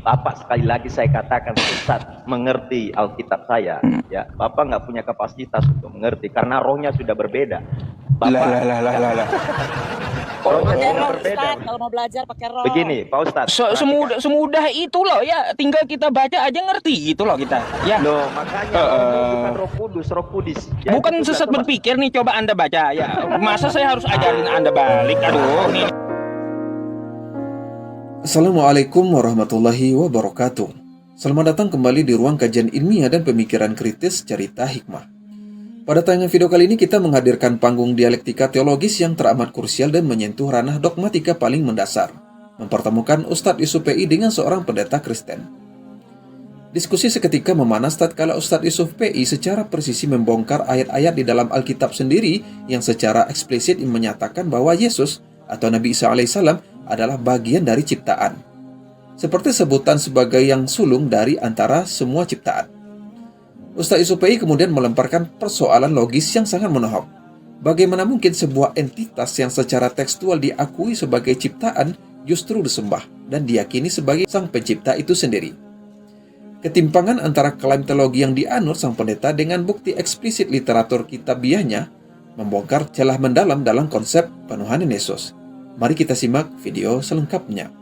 Bapak sekali lagi saya katakan Ustaz mengerti Alkitab saya, ya. Bapak nggak punya kapasitas untuk mengerti karena rohnya sudah berbeda. Bapak Lah. rohnya Pakai sudah roh berbeda. Ustaz, kalau mau belajar pakai roh. Begini, Pak Ustadz. perhatikan. Semudah itu loh ya, tinggal kita baca aja ngerti gitu loh kita. Ya. Loh, makanya rohmu bukan Roh Kudus, Roh Kudus. Ya, Bukan itu sesat sudah berpikir nih, coba Anda baca ya. Masa saya harus ajarin Anda balik? Aduh, nih. Assalamualaikum warahmatullahi wabarakatuh. Selamat datang kembali di ruang kajian ilmiah dan pemikiran kritis cerita hikmah. Pada tayangan video kali ini kita menghadirkan panggung dialektika teologis yang teramat krusial dan menyentuh ranah dogmatika paling mendasar, mempertemukan Ustadz Yusuf PI dengan seorang pendeta Kristen. Diskusi seketika memanas tatkala Ustadz Yusuf PI secara presisi membongkar ayat-ayat di dalam Alkitab sendiri yang secara eksplisit menyatakan bahwa Yesus atau Nabi Isa alaihissalam adalah bagian dari ciptaan, seperti sebutan sebagai yang sulung dari antara semua ciptaan. Ustadz Yusuf PI kemudian melemparkan persoalan logis yang sangat menohok. Bagaimana mungkin sebuah entitas yang secara tekstual diakui sebagai ciptaan justru disembah dan diyakini sebagai sang pencipta itu sendiri? Ketimpangan antara klaim teologi yang dianut sang pendeta dengan bukti eksplisit literatur kitabiahnya membongkar celah mendalam dalam konsep penuhanan Yesus. Mari kita simak video selengkapnya.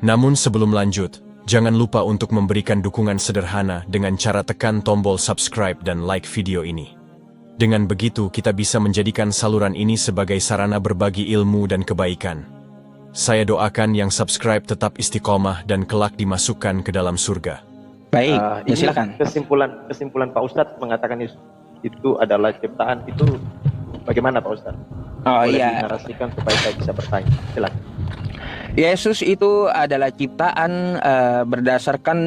Namun sebelum lanjut, jangan lupa untuk memberikan dukungan sederhana dengan cara tekan tombol subscribe dan like video ini. Dengan begitu kita bisa menjadikan saluran ini sebagai sarana berbagi ilmu dan kebaikan. Saya doakan yang subscribe tetap istiqomah dan kelak dimasukkan ke dalam surga. Baik, ya ini silakan. Kesimpulan Pak Ustadz mengatakan itu adalah ciptaan, itu bagaimana Pak Ustadz? Oh Boleh iya, dinarasikan supaya saya bisa bertanya. Silakan. Yesus itu adalah ciptaan berdasarkan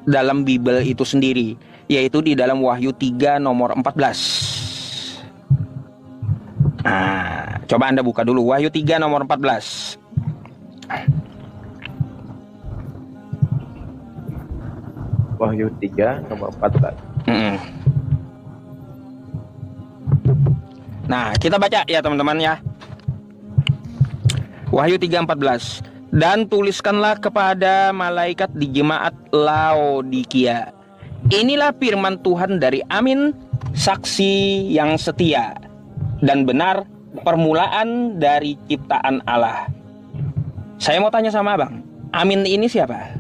dalam Bible itu sendiri, yaitu di dalam Wahyu 3 nomor 14. Nah, coba Anda buka dulu Wahyu 3 nomor 14. Wahyu 3 nomor 14. Nah, kita baca ya teman-teman ya. Wahyu 3:14. Dan tuliskanlah kepada malaikat di jemaat Laodikia. Inilah firman Tuhan dari Amin, saksi yang setia dan benar, permulaan dari ciptaan Allah. Saya mau tanya sama Abang, Amin ini siapa?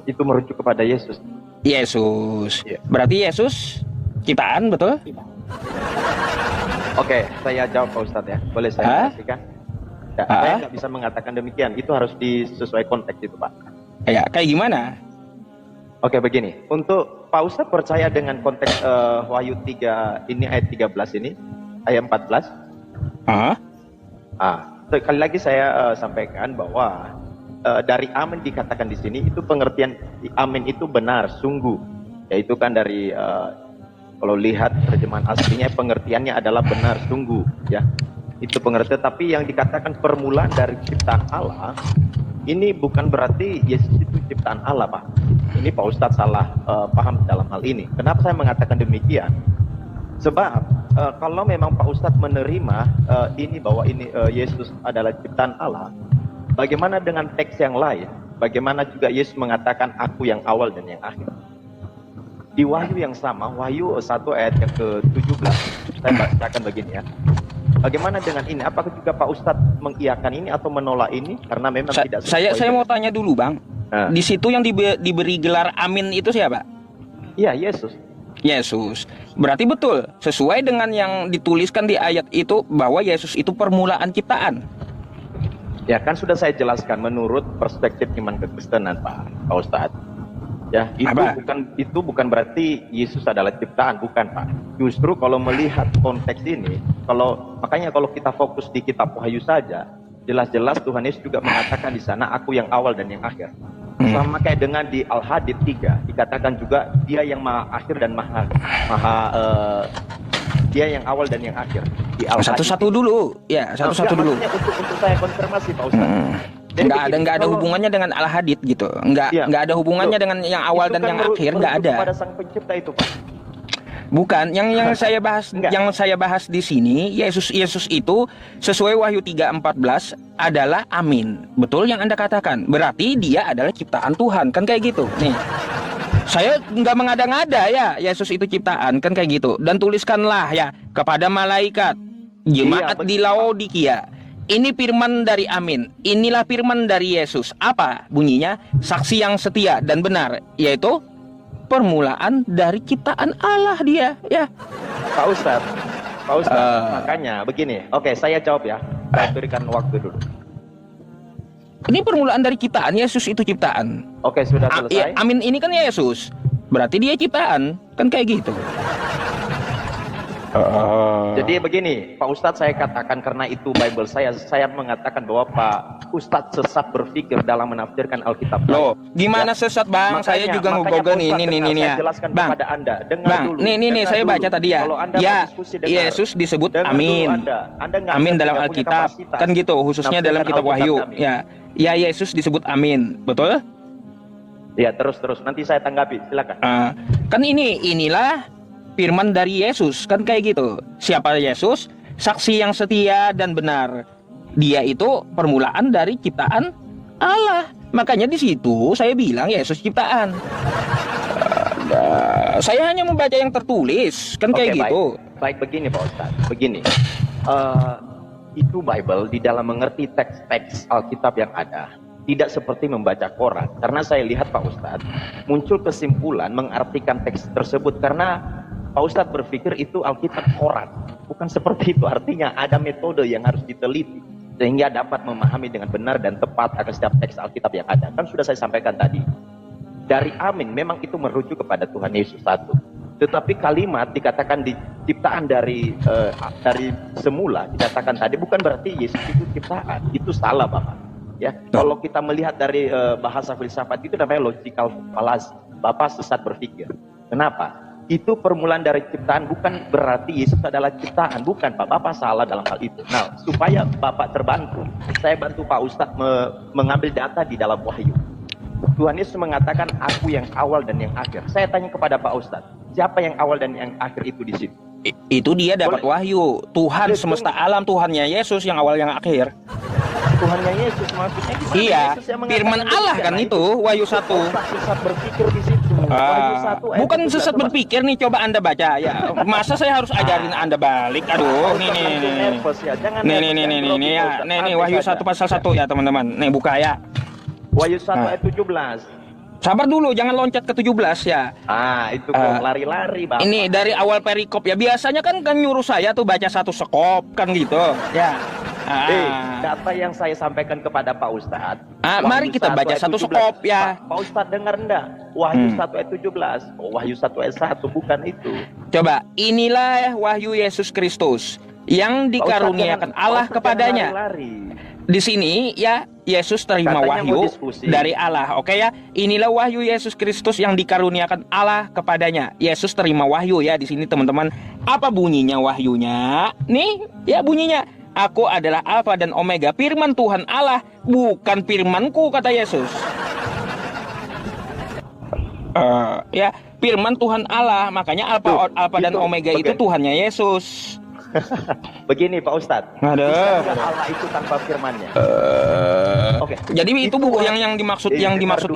Itu merujuk kepada Yesus. Yesus. Ya. Berarti Yesus ciptaan, betul? Oke, saya jawab Pak Ustadz ya. Boleh saya pastikan? Ya, saya nggak bisa mengatakan demikian. Itu harus disesuai konteks itu Pak. Ya, kayak gimana? Oke, begini. Untuk Pak Ustadz percaya dengan konteks Wahyu 3 ini ayat 13 ini, ayat 14. Sekali lagi saya sampaikan bahwa dari amin dikatakan di sini itu pengertian amin itu benar, sungguh. Yaitu kan dari kalau lihat terjemahan aslinya pengertiannya adalah benar, sungguh, ya. Itu pengertian, tapi yang dikatakan permulaan dari ciptaan Allah, ini bukan berarti Yesus itu ciptaan Allah, Pak. Ini Pak Ustadz salah paham dalam hal ini. Kenapa saya mengatakan demikian? Sebab kalau memang Pak Ustadz menerima ini bahwa ini Yesus adalah ciptaan Allah, bagaimana dengan teks yang lain? Bagaimana juga Yesus mengatakan aku yang awal dan yang akhir? Di Wahyu yang sama, Wahyu 1 ayat yang ke-17, saya bacakan begini ya. Bagaimana dengan ini? Apakah juga Pak Ustadz mengiyakan ini atau menolak ini? Karena memang tidak sesuai. Saya mau tanya dulu Bang. Di situ yang diberi gelar Amin itu siapa? Iya, Yesus. Yesus. Berarti betul, sesuai dengan yang dituliskan di ayat itu bahwa Yesus itu permulaan ciptaan. Ya kan sudah saya jelaskan menurut perspektif iman kekristenan Pak Ustadz. Ya, itu bukan berarti Yesus adalah ciptaan, bukan Pak. Justru kalau melihat konteks ini, makanya kalau kita fokus di kitab Wahyu saja, jelas-jelas Tuhan Yesus juga mengatakan di sana aku yang awal dan yang akhir. Sama kayak dengan di Al-Hadid 3 dikatakan juga dia yang maha akhir dan dia yang awal dan yang akhir. Di Satu-satu dulu, ya satu-satu dulu. Untuk saya konfirmasi Pak Ustadz. Nggak ada hubungannya dengan Al-Hadid gitu. Nggak ada hubungannya dengan yang awal dan yang akhir, nggak ada. Pada sang pencipta itu Pak. Bukan, yang saya bahas Enggak. yang saya bahas di sini, Yesus itu sesuai Wahyu 3:14 adalah amin. Betul yang Anda katakan. Berarti dia adalah ciptaan Tuhan, kan kayak gitu. Nih. Saya nggak mengada-ngada ya, Yesus itu ciptaan, kan kayak gitu. Dan tuliskanlah ya kepada malaikat jemaat Iya, di Laodikia. Ini firman dari amin. Inilah firman dari Yesus. Apa bunyinya? Saksi yang setia dan benar, yaitu permulaan dari ciptaan Allah dia, ya. Pak Ustadz, makanya begini. Oke, saya jawab ya. Saya berikan waktu dulu. Ini permulaan dari ciptaan, Yesus itu ciptaan. Oke, sudah Ya, selesai. amin ini kan Yesus. Berarti dia ciptaan, kan kayak gitu. Jadi begini, Pak Ustadz, saya katakan karena itu Bible saya mengatakan bahwa Pak Ustadz sesat berpikir dalam menafsirkan Alkitab. Loh, gimana sesat Bang? Saya juga makanya ngegogol Pak Ustadz dengar, ini saya ya. jelaskan Bang, kepada Anda. Dengar Bang, dulu. nih dengar saya dulu. baca tadi ya. Kalau Anda Ya, mau diskusi, dengar. Yesus disebut Dengar amin. dulu Anda nggak Amin dalam punya Alkitab, kapasitas kan gitu, khususnya dalam menafsirkan kitab Wahyu. Alkitab kami. Ya Yesus disebut amin, betul? Ya, terus nanti saya tanggapi, silakan. Kan inilah firman dari Yesus, kan kayak gitu. Siapa Yesus? Saksi yang setia dan benar. Dia itu permulaan dari ciptaan Allah. Makanya di situ saya bilang Yesus ciptaan. Saya hanya membaca yang tertulis, kan kayak Oke, gitu. Baik, begini Pak Ustadz, begini. Itu Bible di dalam mengerti teks-teks Alkitab yang ada tidak seperti membaca Quran. Karena saya lihat Pak Ustadz muncul kesimpulan mengartikan teks tersebut karena Pak Ustadz berpikir itu Alkitab Quran. Bukan seperti itu, artinya ada metode yang harus diteliti sehingga dapat memahami dengan benar dan tepat akan setiap teks Alkitab yang ada. Kan sudah saya sampaikan tadi. Dari amin memang itu merujuk kepada Tuhan Yesus satu. Tetapi kalimat dikatakan diciptaan dari semula dikatakan tadi bukan berarti Yesus itu ciptaan. Itu salah Bapak. Ya, kalau kita melihat dari bahasa filsafat itu namanya logical fallacy. Bapak sesat berpikir. Kenapa? Itu permulaan dari ciptaan, bukan berarti Yesus adalah ciptaan. Bukan Pak, Bapak salah dalam hal itu. Nah, supaya Bapak terbantu, saya bantu Pak Ustadz mengambil data di dalam Wahyu. Tuhan Yesus mengatakan, aku yang awal dan yang akhir. Saya tanya kepada Pak Ustadz, siapa yang awal dan yang akhir itu di situ? Itu dia dapat wahyu. Tuhan Betul. semesta alam, Tuhannya Yesus yang awal yang akhir. Tuhannya Yesus maksudnya gimana? Iya, Yesus yang mengatakan firman Allah demikian. kan Nah, itu, Wahyu 1. Sesat berpikir di situ. Wahyu 1 ayat Bukan 17. sesat Coba. berpikir nih, coba Anda baca ya. Masa saya harus ajarin Anda balik? Aduh, nih nih nih. Nervous ya. Jangan Nih nervous, nih jangan grogi, ya. Pak Ustadz. Nih Santai Wahyu saja. 1 pasal 1 ya, teman-teman. Nih buka ya. Wahyu 1 ayat 17. Sabar dulu, jangan loncat ke 17 ya. Itu kok lari-lari Bapak. Ini dari awal perikop ya. Biasanya kan nyuruh saya tuh baca satu sekop kan gitu. Ya. Data yang saya sampaikan kepada Pak Ustadz. Mari kita baca satu sekop ya. Pak Ustadz dengar enggak? Wahyu 1 ayat 17. Wahyu 1 ayat 1 bukan itu. Coba, inilah wahyu Yesus Kristus yang dikaruniakan Allah kepadanya. Lari-lari. Di sini ya Yesus terima Katanya mau wahyu diskusi. dari Allah. Oke ya. Inilah wahyu Yesus Kristus yang dikaruniakan Allah kepadanya. Yesus terima wahyu ya di sini teman-teman. Apa bunyinya wahyunya? Nih ya bunyinya. Aku adalah Alfa dan Omega, firman Tuhan Allah, bukan firmanku, kata Yesus. Ya, firman Tuhan Allah, makanya Alfa dan Omega itu Tuhannya Yesus. Begini Pak Ustadz. Ada. Allah itu tanpa firmannya. Oke. Jadi itu yang dimaksud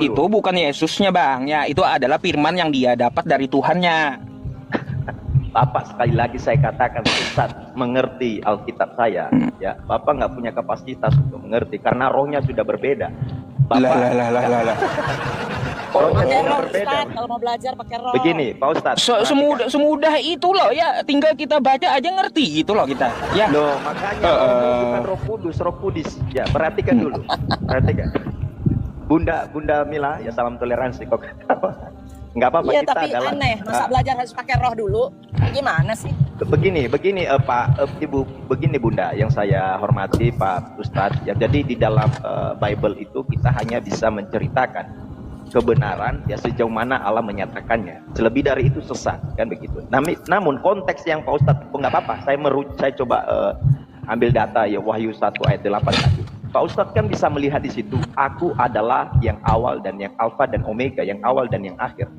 dulu. itu bukan Yesusnya, Bang. Ya, itu adalah firman yang dia dapat dari Tuhannya. Bapak sekali lagi saya katakan Ustaz mengerti Alkitab saya, ya Bapak nggak punya kapasitas untuk mengerti karena rohnya sudah berbeda. Bapak rohnya Pakai sudah roh berbeda. Ustaz, kalau mau belajar pakai roh. Begini Pak Ustaz, Semudah itu loh ya, tinggal kita baca aja ngerti gitu loh kita. Ya. loh makanya rohnya bukan roh kudus ya, perhatikan dulu, perhatikan. Bunda Mila ya, salam toleransi kok. Nggak apa-apa, Iya kita tapi adalah aneh, masa belajar harus pakai roh dulu? Gimana sih? begini Pak Ibu, begini Bunda yang saya hormati Pak Ustadz ya, jadi di dalam Bible itu kita hanya bisa menceritakan kebenaran ya sejauh mana Allah menyatakannya, selebih dari itu sesat kan begitu. Namun konteks yang Pak Ustadz nggak apa-apa, saya coba ambil data ya Wahyu 1 ayat 8 tadi. Pak Ustadz kan bisa melihat di situ, aku adalah yang awal dan yang alfa dan omega, yang awal dan yang akhir.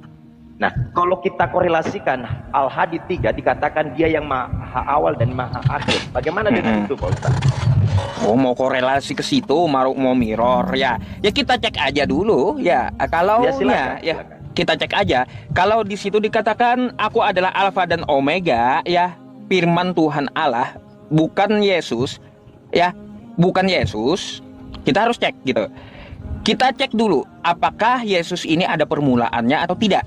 Nah, kalau kita korelasikan Al-Hadid 3 dikatakan dia yang maha awal dan maha akhir. Bagaimana dengan itu, Pak Ustaz? Oh, mau korelasi ke situ, mau mirror ya. Ya kita cek aja dulu ya. Kalau Ya, silakan, ya silakan. kita cek aja. Kalau di situ dikatakan aku adalah Alfa dan Omega ya, firman Tuhan Allah, bukan Yesus ya, bukan Yesus. Kita harus cek gitu. Kita cek dulu apakah Yesus ini ada permulaannya atau tidak.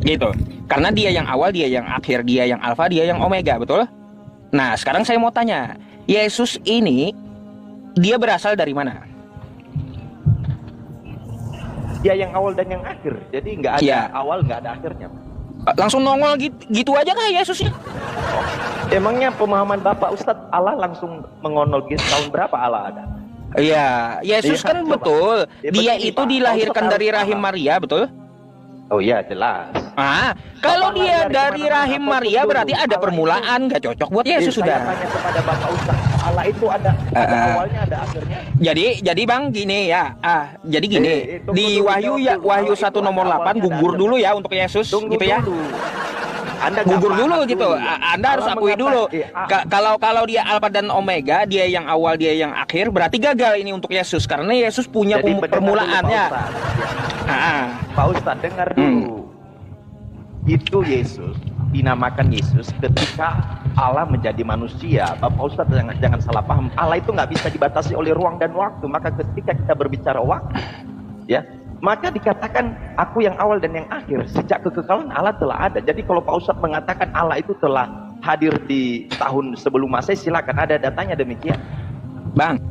Gitu. Karena dia yang awal, dia yang akhir, dia yang Alfa, dia yang Omega, betul? Nah, sekarang saya mau tanya, Yesus ini dia berasal dari mana? Dia yang awal dan yang akhir. Jadi nggak ada Ya. awal, nggak ada akhirnya. Langsung nongol gitu aja kah Yesusnya? Emangnya pemahaman Bapak Ustadz Allah langsung mengonol gitu tahun berapa Allah ada? Iya, Yesus Iya, kan coba. betul. Ya, Dia begini, itu Pak. dilahirkan Ustaz dari harus rahim paham. Maria, betul? Oh iya, jelas. Kalau Bapak dia lari dari kemana-mana, rahim fokus Maria dulu. berarti ada Allah permulaan, nggak cocok buat Yesus Saya sudah. tanya kepada Bapak Ustadz, Allah itu ada awalnya, ada akhirnya. Jadi Bang gini ya. Jadi gini, tunggu di dulu, Wahyu jawab ya, dulu. Wahyu Allah itu 1 nomor ada 8 awalnya, gugur ada dulu ya untuk Yesus Tunggu gitu ya. dulu. Anda nggak Gugur paham dulu gitu. Anda harus Allah akui dulu. mengatakan, Kalau dia Alfa dan Omega, dia yang awal, dia yang akhir, berarti gagal ini untuk Yesus karena Yesus punya Jadi pendengar permulaannya. dulu, Pak Ustadz. Ah, Pak Ustadz dengar dulu. Itu Yesus dinamakan Yesus ketika Allah menjadi manusia. Bapak Ustadz jangan salah paham. Allah itu nggak bisa dibatasi oleh ruang dan waktu. Maka ketika kita berbicara waktu, ya, maka dikatakan aku yang awal dan yang akhir. Sejak kekekalan Allah telah ada. Jadi kalau Pak Ustadz mengatakan Allah itu telah hadir di tahun sebelum Masehi, silakan, ada datanya demikian. Bang,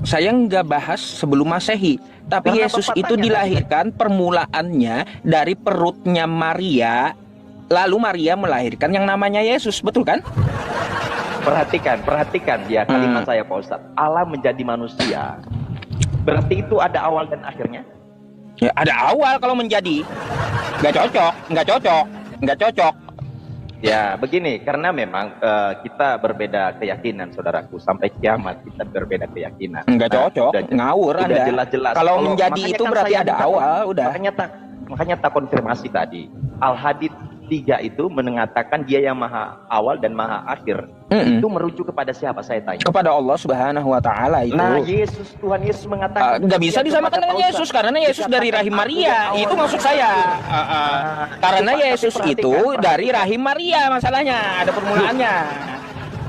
saya nggak bahas sebelum Masehi, tapi Karena Yesus Bapak itu tanya dilahirkan permulaannya dari perutnya Maria, lalu Maria melahirkan yang namanya Yesus, betul kan? Perhatikan ya kalimat saya Pak Ustadz. Allah menjadi manusia. Berarti itu ada awal dan akhirnya? Ya, ada awal kalau menjadi, nggak cocok. Ya begini, karena memang kita berbeda keyakinan saudaraku. Sampai kiamat kita berbeda keyakinan. Nggak cocok, ngawur udah Anda. jelas-jelas. Kalau menjadi makanya itu kan berarti saya ada minta awal, udah. Makanya tak konfirmasi tadi. Al-Hadid 3 itu mengatakan dia yang maha awal dan maha akhir. Itu merujuk kepada siapa, saya tanya? Kepada Allah Subhanahu wa Ta'ala itu. Nah, Tuhan Yesus mengatakan Nggak bisa disamakan dengan Yesus karena Yesus dari rahim Maria. Itu maksud saya. Karena Yesus itu dari rahim Maria, masalahnya ada permulaannya.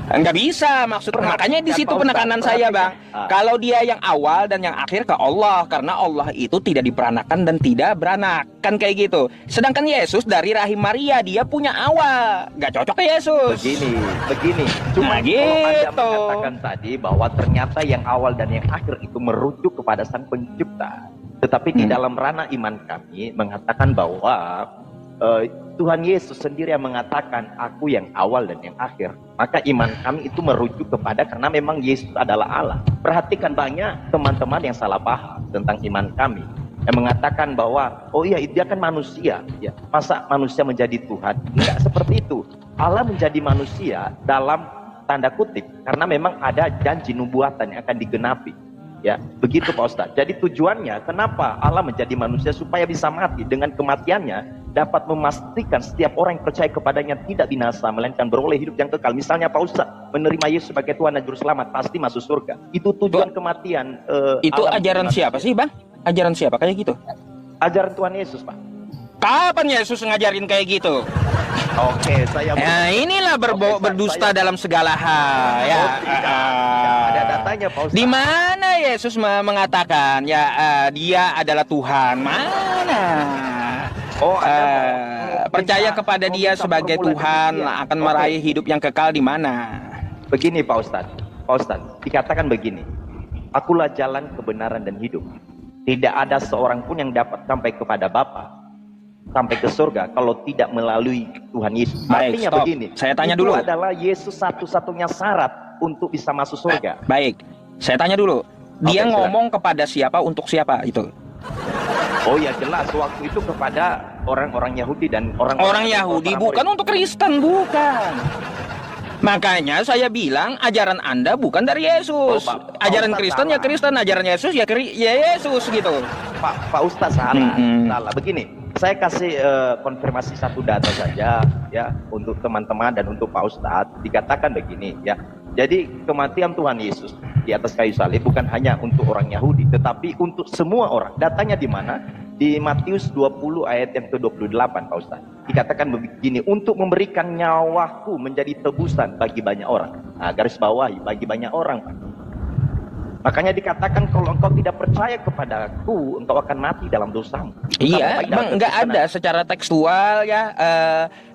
Nggak bisa makanya di situ penekanan saya, Bang. Kalau dia yang awal dan yang akhir ke Allah, karena Allah itu tidak diperanakan dan tidak beranak, kan kayak gitu. Sedangkan Yesus dari rahim Maria, dia punya awal, nggak cocok ke Yesus. Begini. Cuma Nah, kalau Anda gitu. mengatakan tadi bahwa ternyata yang awal dan yang akhir itu merujuk kepada Sang Pencipta. Tetapi di dalam ranah iman kami mengatakan bahwa Tuhan Yesus sendiri yang mengatakan aku yang awal dan yang akhir. Maka iman kami itu merujuk kepada, karena memang Yesus adalah Allah. Perhatikan, banyak teman-teman yang salah paham tentang iman kami, yang mengatakan bahwa oh iya dia kan manusia ya, masa manusia menjadi Tuhan? Enggak seperti itu. Allah menjadi manusia dalam tanda kutip karena memang ada janji nubuatan yang akan digenapi. Ya, begitu Pak Ustadz. Jadi tujuannya kenapa Allah menjadi manusia? Supaya bisa mati. Dengan kematiannya dapat memastikan setiap orang yang percaya kepadanya tidak binasa, melainkan beroleh hidup yang kekal. Misalnya Pak Ustadz menerima Yesus sebagai Tuhan dan Juru Selamat, pasti masuk surga. Itu tujuan kematian. Itu Allah ajaran menjadi siapa manusia. sih, Bang? Ajaran siapa kayak gitu? Ajaran Tuhan Yesus, Pak. Kapan Yesus ngajarin kayak gitu? Oke, saya Ya, inilah berdusta dalam segala hal ya. ada datanya Pak Ustadz. Di mana Yesus mengatakan ya dia adalah Tuhan? Mana? Oh, Anda mau Percaya minta- kepada mau dia minta sebagai formula Tuhan demikian. akan Oke. meraih hidup yang kekal di mana? Begini Pak Ustadz, dikatakan begini, akulah jalan kebenaran dan hidup. Tidak ada seorang pun yang dapat sampai kepada Bapa, sampai ke surga kalau tidak melalui Tuhan Yesus. Baik, Artinya stop. begini, Saya tanya itu dulu. adalah Yesus satu-satunya syarat untuk bisa masuk surga. Baik, saya tanya dulu. Dia Oke, ngomong kepada siapa untuk siapa itu? Oh ya jelas, waktu itu kepada orang-orang Yahudi dan Orang Yahudi, bukan untuk Kristen, bukan. Makanya saya bilang ajaran Anda bukan dari Yesus. Oh, Pak Ajaran Ustadz Kristen ya salah. Kristen, ajaran Yesus ya Yesus gitu. Pak Ustadz salah. Mm-mm. Salah. Begini, Saya kasih konfirmasi satu data saja ya untuk teman-teman dan untuk Pak Ustadz. Dikatakan begini ya. Jadi kematian Tuhan Yesus di atas kayu salib bukan hanya untuk orang Yahudi, tetapi untuk semua orang. Datanya di mana? Di Matius 20 ayat yang ke-28 Pak Ustadz. Dikatakan begini, untuk memberikan nyawaku menjadi tebusan bagi banyak orang. Nah, garis bawahi, bagi banyak orang Pak. Makanya dikatakan kalau engkau tidak percaya kepadaku, engkau akan mati dalam dosamu. Iya, Bang, nggak ada secara tekstual ya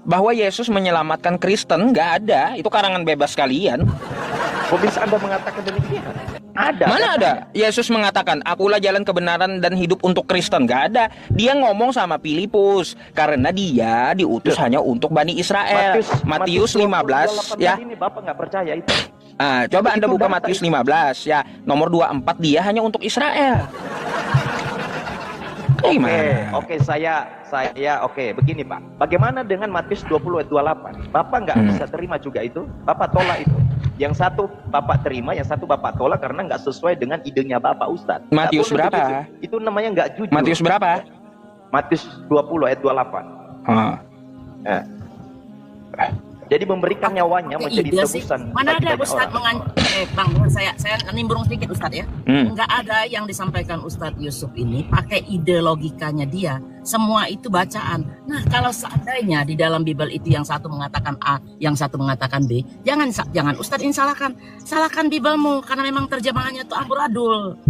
bahwa Yesus menyelamatkan Kristen, nggak ada. Itu karangan bebas kalian. Kok bisa Anda mengatakan demikian? Ada. Mana ada? Yesus mengatakan, akulah jalan kebenaran dan hidup untuk Kristen. Nggak ada. Dia ngomong sama Filipus karena dia diutus hanya untuk Bani Israel. Matius 15 ya. Ini Bapak nggak percaya itu. Coba Anda buka Matius 15 ya. Nomor 24 dia hanya untuk Israel. Oke, saya oke, begini Pak. Bagaimana dengan Matius 20 ayat 28? Bapak nggak bisa terima juga itu? Bapak tolak itu. Yang satu Bapak terima, yang satu Bapak tolak karena nggak sesuai dengan idenya Bapak Ustadz. Matius berapa? Itu namanya nggak jujur. Matius berapa? Matius 20 ayat 28. Nah. Jadi memberikan nyawanya menjadi tebusan. Mana bagi ada banyak Ustadz orang. Bang, saya nimbrung sedikit Ustadz ya. Enggak ada yang disampaikan Ustadz Yusuf ini pakai ide logikanya dia. Semua itu bacaan. Nah, kalau seandainya di dalam Bible itu yang satu mengatakan A, yang satu mengatakan B, jangan Ustadz ini salahkan. Salahkan Biblemu karena memang terjemahannya itu amburadul.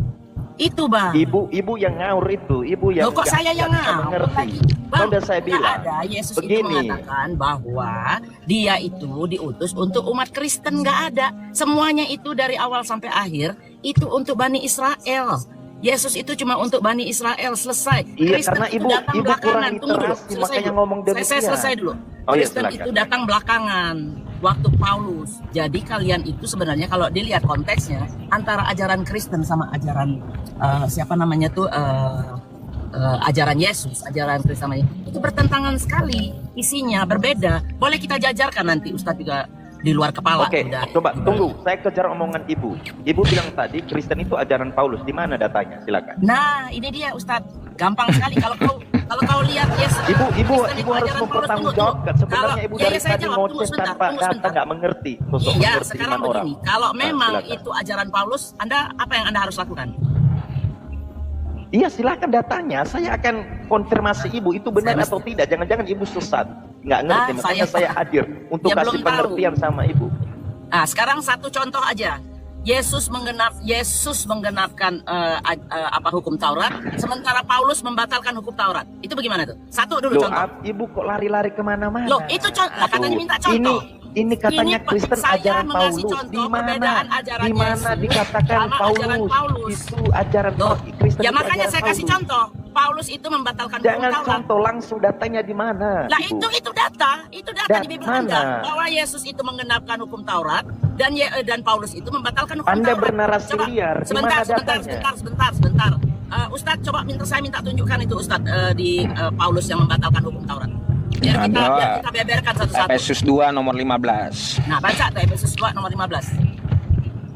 Itu Bang. Ibu yang ngaur itu, ibu yang loh, kok saya yang ngaur lagi? Bang, udah saya bilang. ada Yesus begini. itu mengatakan bahwa dia itu diutus untuk umat Kristen, nggak ada. Semuanya itu dari awal sampai akhir itu untuk Bani Israel. Yesus itu cuma untuk Bani Israel, selesai. Iya, Kristen karena itu ibu datang kurang belakangan. Tunggu dulu, literasi, selesai makanya dulu. ngomong demikian. Saya selesai dulu. Oh, ya, Kristen silakan. itu datang belakangan waktu Paulus. Jadi kalian itu sebenarnya kalau dilihat konteksnya antara ajaran Kristen sama ajaran ajaran Yesus, ajaran Kristus namanya, itu bertentangan sekali, isinya berbeda. Boleh kita jajarkan nanti Ustadz juga di luar kepala. Oke, coba tunggu, saya kejar omongan ibu. Ibu bilang tadi Kristen itu ajaran Paulus, di mana datanya? Silakan. Nah, ini dia Ustadz, gampang sekali kalau kau lihat Yesus. Ibu harus mempertanggungjawabkan. Sebenarnya ibu dari tadi ngoceh tanpa data, nggak mengerti. Iya, sekarang begini, kalau memang silakan. itu ajaran Paulus, apa yang Anda harus lakukan? Iya, silakan datanya. Saya akan konfirmasi ibu itu benar atau tidak. Jangan-jangan ibu sesat, nggak ngerti. Makanya saya hadir untuk kasih pengertian sama ibu. Nah, sekarang satu contoh aja. Yesus menggenapkan hukum Taurat, sementara Paulus membatalkan hukum Taurat. Itu bagaimana tuh? Satu dulu contoh. Ibu kok lari-lari kemana-mana? Loh, itu contoh. Katanya minta contoh. Ini katanya Kristen ajaran Paulus. Di mana dikatakan Paulus itu ajaran Kristen? Ya makanya saya kasih contoh. Paulus itu membatalkan hukum Taurat. Jangan contoh langsung, datanya di mana? Lah itu data di Bible Anda bahwa Yesus itu menggenapkan hukum Taurat dan Paulus itu membatalkan hukum Anda Taurat. bernarasi liar. Sebentar. Ustadz, coba saya minta tunjukkan itu Ustadz di Paulus yang membatalkan hukum Taurat. Biar kita beberkan satu-satu. Efesus 2 nomor 15. Nah, baca tuh Efesus 2 nomor 15.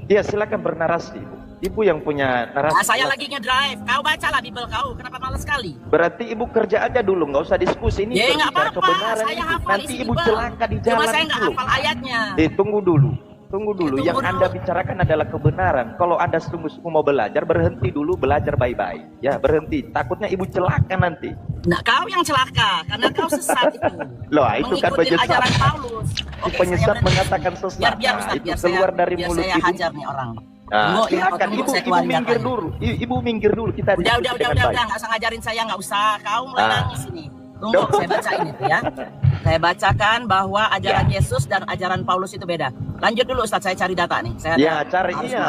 Iya, silakan bernarasi. Ibu yang punya narasi. Nah, saya lagi ngedrive. Kau bacalah Bible kau. Kenapa malas sekali? Berarti ibu kerja aja dulu, nggak usah diskusi ini. Ya nggak apa-apa. Kebenaran Saya itu. hafal Nanti isi ibu Bible. celaka di jalan. Cuma saya nggak hafal ayatnya. Tunggu dulu. Yang dulu. Anda bicarakan adalah kebenaran. Kalau Anda sungguh-sungguh mau belajar, berhenti dulu, belajar baik-baik. Ya, berhenti. Takutnya ibu celaka nanti. Nah, kau yang celaka karena kau sesat itu. Loh, itu kan mengikuti penyesat. ajaran Paulus. Oke, Penyesat saya mengatakan sesat. biar Ustaz, Itu keluar dari biar mulut saya ibu. hajar nih orang. Nah, silakan tunggu, ibu saya keluarin minggir datanya. dulu. Ibu minggir dulu, kita Udah, diskusi dengan baik. nggak usah ngajarin saya, nggak usah. Kau mulai nangis ini. Tunggu, saya bacain itu ya. Saya bacakan bahwa ajaran Yesus dan ajaran Paulus itu beda. Lanjut dulu Ustaz, saya cari data nih.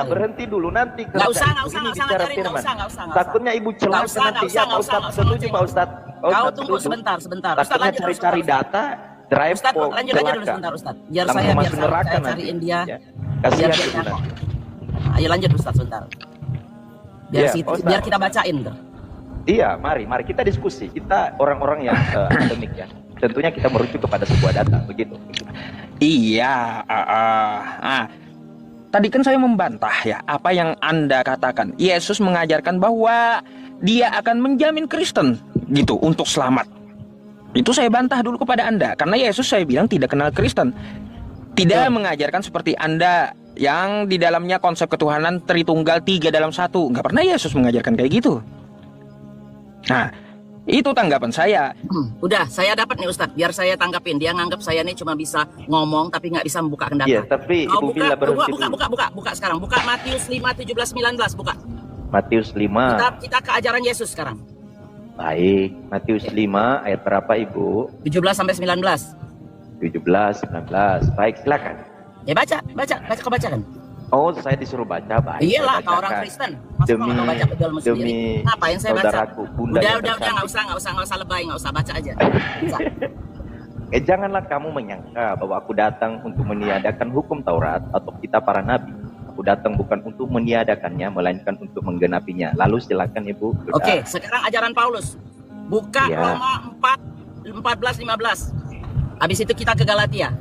Berhenti dulu nanti. Nggak usah ngajarin, nggak usah. Takutnya ibu celaka nanti. Ya, Pak Ustaz, setuju Pak Ustaz. Kau tunggu sebentar. Takutnya cari-cari data, drive Ustaz, lanjut aja dulu sebentar Ustaz. Biar saya cariin dia. Kasihan Biar ibu nanti. Ayo lanjut Ustaz sebentar. Biar kita bacain tuh. Iya, mari kita diskusi. Kita orang-orang yang akademik ya. Tentunya kita merujuk kepada sebuah data, begitu. Iya. Tadi kan saya membantah ya apa yang Anda katakan. Yesus mengajarkan bahwa dia akan menjamin Kristen. gitu untuk selamat. Itu saya bantah dulu kepada Anda, karena Yesus saya bilang tidak kenal Kristen. Tidak mengajarkan seperti Anda yang di dalamnya konsep ketuhanan Tritunggal 3 dalam 1. Nggak pernah Yesus mengajarkan kayak gitu. Nah, itu tanggapan saya. Udah, saya dapat nih Ustadz, biar saya tanggapin. Dia nganggap saya nih cuma bisa ngomong tapi nggak bisa membuka data. Iya, tapi Ibu Bila berhenti dulu. Buka sekarang. Buka Matius 5, 17, 19, buka. Matius 5. Kita ke ajaran Yesus sekarang. Baik, Matius 5 ayat berapa Ibu? 17 sampai 19. 17, 19. Baik, silakan. Ya baca kau bacakan. Oh, saya disuruh baca, baik. Iyalah, saya kau orang bacakan. Kristen. Masa kau nggak baca bedelmu sendiri? Demi Ngapain saya baca? saudaraku, bunda yang Udah, tercantik. nggak usah lebay, nggak usah baca aja. Bisa. Janganlah kamu menyangka bahwa aku datang untuk meniadakan hukum Taurat atau kitab para nabi. Aku datang bukan untuk meniadakannya, melainkan untuk menggenapinya. Lalu silakan Ibu. Oke, sekarang ajaran Paulus. Buka Ya. Roma 4, 14, 15. Habis itu kita ke Galatia.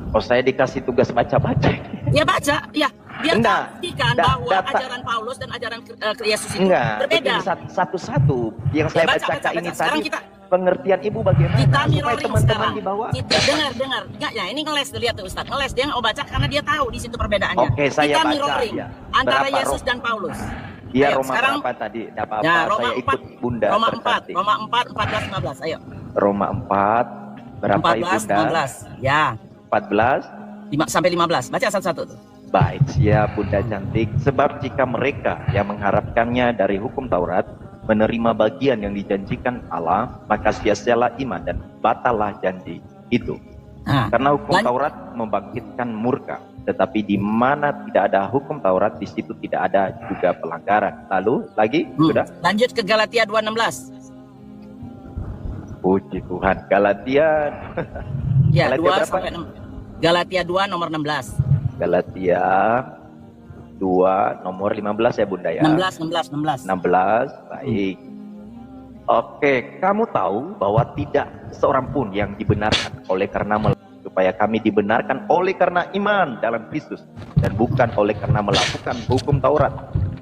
Oh, saya dikasih tugas baca-baca. Ya baca, ya. Biar Enggak. buktikan Da- bahwa data- ajaran Paulus dan ajaran Yesus itu Enggak, berbeda. begini, satu-satu. Yang saya baca, bacakan baca. ini Sekarang tadi, kita- pengertian Ibu bagaimana? Kita Supaya mirroring teman-teman sekarang. di bawah. Kita dengar. Enggak, ya ini ngeles tuh, lihat tuh Ustaz. Ngeles, dia nggak mau baca karena dia tahu di situ perbedaannya. Oke, saya kita baca, mirroring ya. antara Berapa, Yesus Rom? dan Paulus. Iya, Ayo, Roma sekarang- berapa tadi? Tidak apa-apa, Ya, Roma saya 4, ikut Bunda Roma 4, tercantik. Roma 4, 14, 15. Ayo. Roma 4, berapa 14, Ibunda? 15. Ya, 14. 5 sampai 15. Baca satu-satu tuh. Baik, siap Bunda cantik. Sebab jika mereka yang mengharapkannya dari hukum Taurat menerima bagian yang dijanjikan Allah, maka sia-sialah iman dan batallah janji itu. Nah, Karena hukum lan- Taurat membangkitkan murka, tetapi di mana tidak ada hukum Taurat, di situ tidak ada juga pelanggaran. Lalu lagi sudah. Lanjut ke Galatia 2:16. Puji Tuhan. Galatia. Ya, Galatia 2 berapa? sampai 6. Galatia 2 nomor 16. Galatia 2 nomor 15 ya Bunda ya. 16. 16, baik. Oke, kamu tahu bahwa tidak seorang pun yang dibenarkan oleh karena supaya kami dibenarkan oleh karena iman dalam Kristus dan bukan oleh karena melakukan hukum Taurat.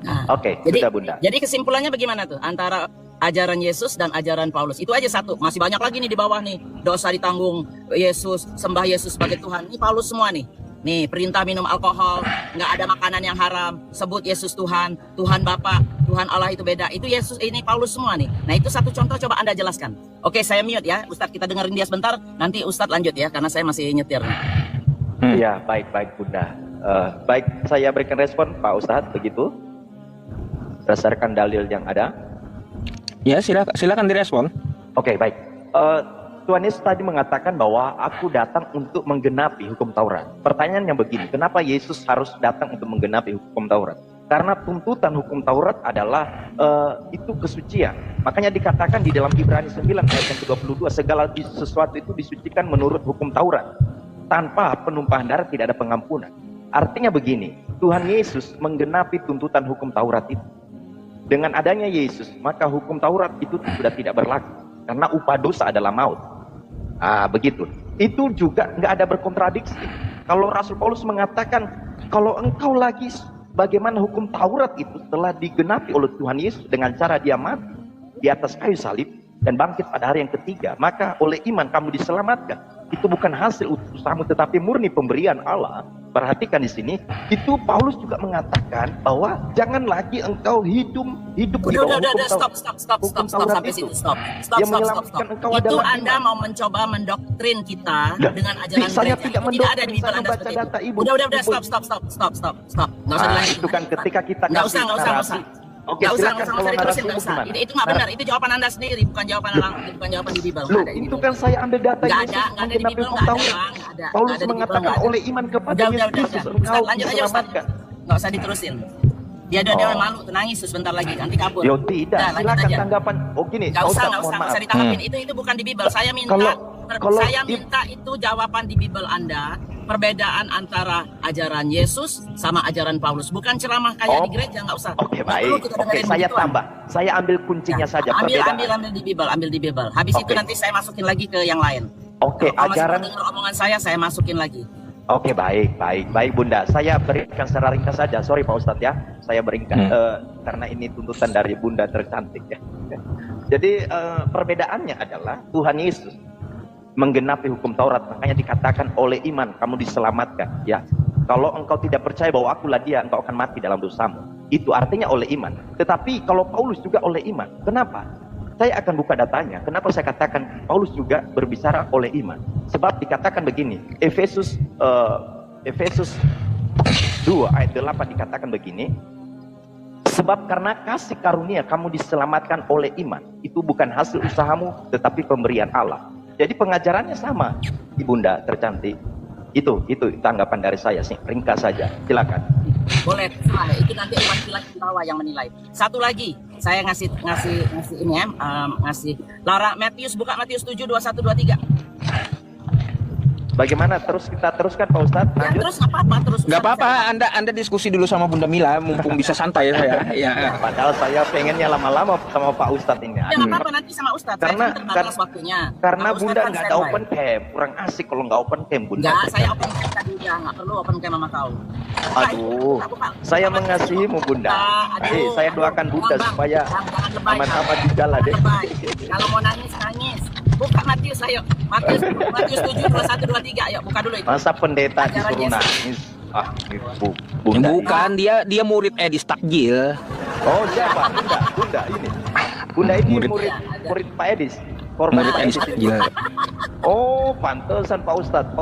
Nah, Oke, jadi, sudah Bunda. jadi kesimpulannya bagaimana tuh antara ajaran Yesus dan ajaran Paulus? Itu aja satu. Masih banyak lagi nih di bawah nih. Dosa ditanggung Yesus, sembah Yesus sebagai Tuhan. Ini Paulus semua nih. Nih, perintah minum alkohol, nggak ada makanan yang haram, sebut Yesus Tuhan, Tuhan Bapa, Tuhan Allah itu beda. Itu Yesus, ini Paulus semua nih. Nah, itu satu contoh, coba Anda jelaskan. Oke, saya mute ya. Ustadz, kita dengerin dia sebentar. Nanti Ustadz lanjut ya, karena saya masih nyetir. Iya, baik Bunda. Baik, saya berikan respon Pak Ustadz begitu. Berdasarkan dalil yang ada. Ya, silakan direspon. Oke, baik. Tuhan Yesus tadi mengatakan bahwa aku datang untuk menggenapi hukum Taurat. Pertanyaannya begini, kenapa Yesus harus datang untuk menggenapi hukum Taurat? Karena tuntutan hukum Taurat adalah itu kesucian. Makanya dikatakan di dalam Ibrani 9 ayat yang ke-22, segala sesuatu itu disucikan menurut hukum Taurat. Tanpa penumpahan darah tidak ada pengampunan. Artinya begini, Tuhan Yesus menggenapi tuntutan hukum Taurat itu. Dengan adanya Yesus, maka hukum Taurat itu sudah tidak berlaku. Karena upah dosa adalah maut. Begitu. Itu juga nggak ada berkontradiksi. Kalau Rasul Paulus mengatakan, kalau engkau lagi bagaimana hukum Taurat itu telah digenapi oleh Tuhan Yesus dengan cara dia mati di atas kayu salib dan bangkit pada hari yang ketiga, maka oleh iman kamu diselamatkan. Itu bukan hasil usahamu tetapi murni pemberian Allah. Perhatikan di sini, itu Paulus juga mengatakan bahwa jangan lagi engkau hidup di bawah Udah, hukum Taurat. stop sampai situ, stop. Yang menyelamatkan engkau Itu adalah Anda iman. mau mencoba mendoktrin kita Lah, dengan ajaran saya gereja. tidak Itu tidak ada mendoktrin, di Bible saya Anda membaca seperti data itu. Ibu. Udah, Ibu. stop. Nggak usah dilanjutin. Itu kan ketika kita Nggak kasih usah narasi. Oke, Nggak usah silakan kalau diterusin, nggak narasimu usah. gimana? Itu nggak benar, itu jawaban Anda sendiri, bukan jawaban di Bible. Loh, Nggak ada di itu Bible. kan saya ambil data Nggak Yesus ada di menggenapi Bible, hukum nggak ada, Taurat. Bang. Nggak ada. Paulus Nggak ada di Bible, mengatakan nggak ada. oleh iman kepada Yesus Kristus engkau Ustaz, lanjut aja Ustaz. diselamatkan. Nggak usah diterusin. Dia malu, nangis sebentar lagi, nanti kabur. Yo tidak, Udah, lanjut silakan aja. tanggapan. Oh gini, Nggak usah mohon maaf. ditanggapin. Itu bukan di Bible. Saya minta, Kalau- saya minta itu jawaban di Bible Anda. Perbedaan antara ajaran Yesus sama ajaran Paulus. Bukan ceramah kayak di gereja, nggak usah. Oke, Nggak baik. perlu kita Oke, dengerin saya begituan. tambah. Saya ambil kuncinya saja Ambil perbedaan. ambil di Bible. Habis itu Oke. nanti saya masukin lagi ke yang lain. Oke, Kalau masih ajaran mau denger omongan saya masukin lagi. Oke, baik Bunda. Saya berikan secara ringkas saja. Sorry Pak Ustadz ya, saya berikan karena ini tuntutan dari Bunda tercantik ya. Jadi perbedaannya adalah Tuhan Yesus menggenapi hukum Taurat, makanya dikatakan oleh iman kamu diselamatkan. Ya, kalau engkau tidak percaya bahwa akulah Dia, engkau akan mati dalam dosamu. Itu artinya oleh iman. Tetapi kalau Paulus juga oleh iman, kenapa? Saya akan buka datanya. Kenapa saya katakan Paulus juga berbicara oleh iman? Sebab dikatakan begini, Efesus 2 ayat 8 dikatakan begini, sebab karena kasih karunia kamu diselamatkan oleh iman. Itu bukan hasil usahamu, tetapi pemberian Allah. Jadi pengajarannya sama, Ibunda tercantik. Itu tanggapan dari saya sih, ringkas saja. Silakan. Boleh, itu nanti laki-laki bawah yang menilai. Satu lagi, saya ngasih ini ya, ngasih Lara Matius, buka Matius 7 21 23. Bagaimana kita teruskan Pak Ustadz? Ya, terus apa-apa terus. Nggak apa-apa, Anda diskusi dulu sama Bunda Mila, mumpung bisa santai saya. Ya. Padahal saya pengennya lama-lama sama Pak Ustadz ini. Ya nggak apa-apa nanti sama Ustadz. Saya terbatas waktunya. Karena Pak Bunda kan nggak ada standby. open cam, kurang asik kalau nggak open cam Bunda. Nggak, saya open cam tadi udah, nggak perlu open cam sama kau. Aduh, saya mengasihimu Bunda. Saya doakan Bunda supaya aman-aman juga lah deh. Kalau mau nangis. Buka Matius, ayo. Matius 7 21 23, ayo buka dulu itu. Masa pendeta disuruh nangis? Bunda. Bukan, dia murid Edis Takjil. Oh siapa? Bunda ini. Bunda ini murid Pak Edis. Korban Pak Edis. Oh, pantesan Pak Ustadz.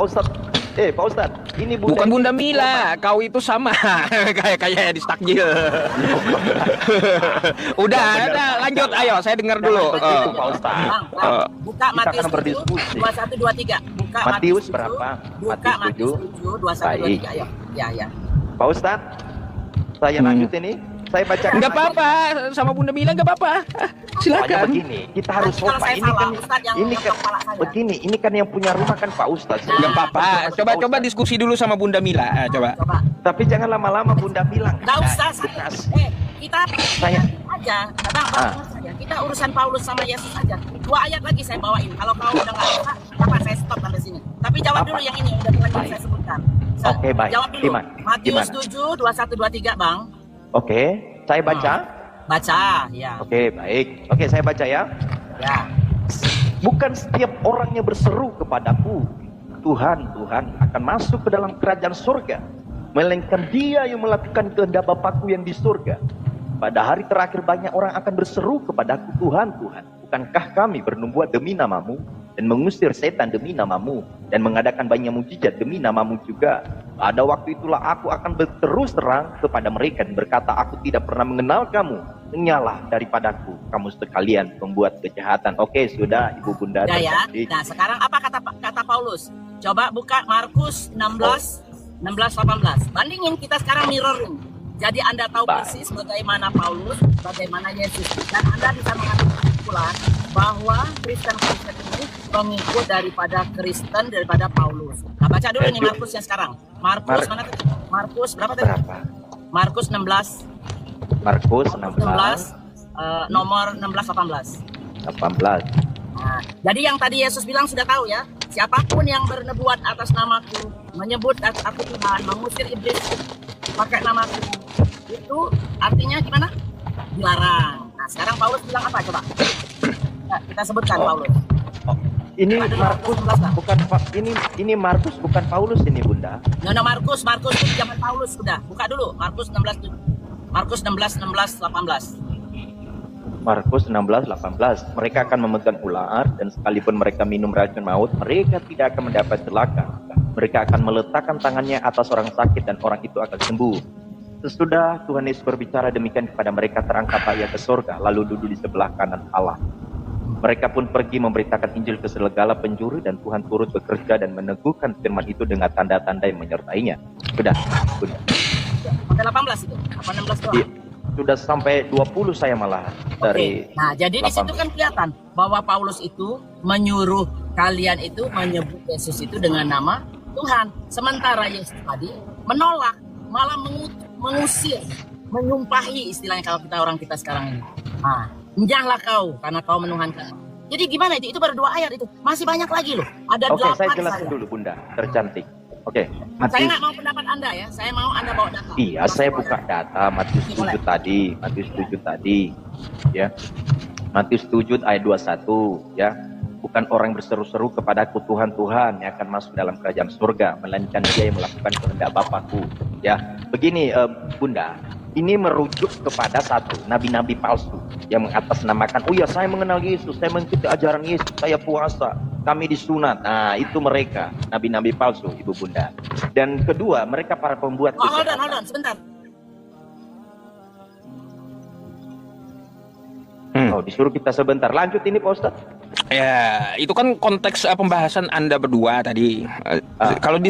Pak Ustadz, ini Bunda. Bukan Bunda Mila, kau itu sama kayak Edis Takjil. Udah, lanjut, ayo saya dengar dulu. Pak Ustadz. Buka Matius 7 21 23. Buka Matius berapa? Buka Matius 7 21 23, ayo. Ya. Pak Ustadz, saya lanjut ini. Saya baca. Nggak apa-apa, sama Bunda Mila nggak apa-apa. Silakan. Silakan. Begini, kita harus sopan. Ini kan yang punya rumah kan Pak Ustadz. Nggak apa-apa. Coba diskusi dulu sama Bunda Mila. Coba. Tapi jangan lama-lama Bunda bilang. Nggak usah. Kita aja. Kita urusan Paulus sama Yesus aja. 2 ayat lagi saya bawain. Kalau kau udah nggak bisa, apa saya stop sampai sini. Tapi jawab dulu yang ini udah saya sebutkan. Oke, baik. Jawab dulu. Matius 7 21 23, Bang. Oke, saya baca. Baca, ya. Oke, baik. Oke, saya baca ya. Ya. Bukan setiap orang yang berseru kepadaku, Tuhan, Tuhan, akan masuk ke dalam kerajaan surga, melainkan dia yang melakukan kehendak Bapakku yang di surga. Pada hari terakhir banyak orang akan berseru kepadaku, Tuhan, Tuhan, bukankah kami bernubuat demi namamu, dan mengusir setan demi namamu, dan mengadakan banyak mujizat demi namamu juga. Pada waktu itulah aku akan berterus terang kepada mereka dan berkata, aku tidak pernah mengenal kamu, menyalah daripadaku, kamu sekalian pembuat kejahatan. Oke, sudah Ibu Bunda. Ya. Nah, sekarang apa kata Paulus? Coba buka Markus 16-18. Bandingin, kita sekarang mirroring. Jadi Anda tahu persis bagaimana Paulus, bagaimana Yesus, dan Anda bisa mengambil kesimpulan bahwa Kristen ini pengikut daripada Paulus. Nah, baca dulu nih Markusnya sekarang. Markus berapa tadi? Markus 16. Markus 16. Nomor 16-18. Nah, jadi yang tadi Yesus bilang sudah tahu ya. Siapapun yang bernubuat atas namaku, menyebut aku Tuhan, mengusir iblis pakai namaku, itu artinya gimana? Dilarang. Nah, sekarang Paulus bilang apa coba? Nah, kita sebutkan Paulus. Ini Markus bukan ini Markus bukan Paulus ini Bunda. No, Markus itu zaman Paulus sudah. Buka dulu Markus 16 18. Markus 16:18. Mereka akan memegang ular dan sekalipun mereka minum racun maut, mereka tidak akan mendapat celaka. Mereka akan meletakkan tangannya atas orang sakit dan orang itu akan sembuh. Sesudah Tuhan Yesus berbicara demikian kepada mereka, terangkatlah ia ke surga, lalu duduk di sebelah kanan Allah. Mereka pun pergi memberitakan Injil ke segala penjuru dan Tuhan turut bekerja dan meneguhkan firman itu dengan tanda-tanda yang menyertainya. Sudah. Sampai 18 itu? Apa 16 doang? Iya, sudah sampai 20 saya malah dari. Nah, jadi 18. Di situ kan kelihatan bahwa Paulus itu menyuruh kalian itu menyebut Yesus itu dengan nama Tuhan. Sementara Yesus tadi menolak, malah mengusir, menyumpahi istilahnya kalau orang kita sekarang ini. Nah, enjanglah kau karena kau menuhankan. Jadi gimana itu? Itu baru 2 ayat itu. Masih banyak lagi loh. Ada 8 saya jelasin dulu Bunda, tercantik. Oke, Saya Matius. nggak mau pendapat Anda ya, saya mau Anda bawa data. Iya, saya buka data Matius 7 tadi, ya. Matius 7 ayat 21, ya. Bukan orang berseru-seru kepadaku Tuhan Tuhan yang akan masuk dalam kerajaan surga, melainkan dia yang melakukan kehendak Bapakku. Ya, begini Bunda, ini merujuk kepada satu nabi-nabi palsu yang mengatasnamakan, oh ya saya mengenal Yesus, saya mengikuti ajaran Yesus, saya puasa, kami disunat. Nah, itu mereka nabi-nabi palsu, Ibu Bunda. Dan kedua, mereka para pembuat Hold on, sebentar. Oh, disuruh kita sebentar. Lanjut ini Pak Ustadz. Ya, itu kan konteks pembahasan Anda berdua tadi. Kalau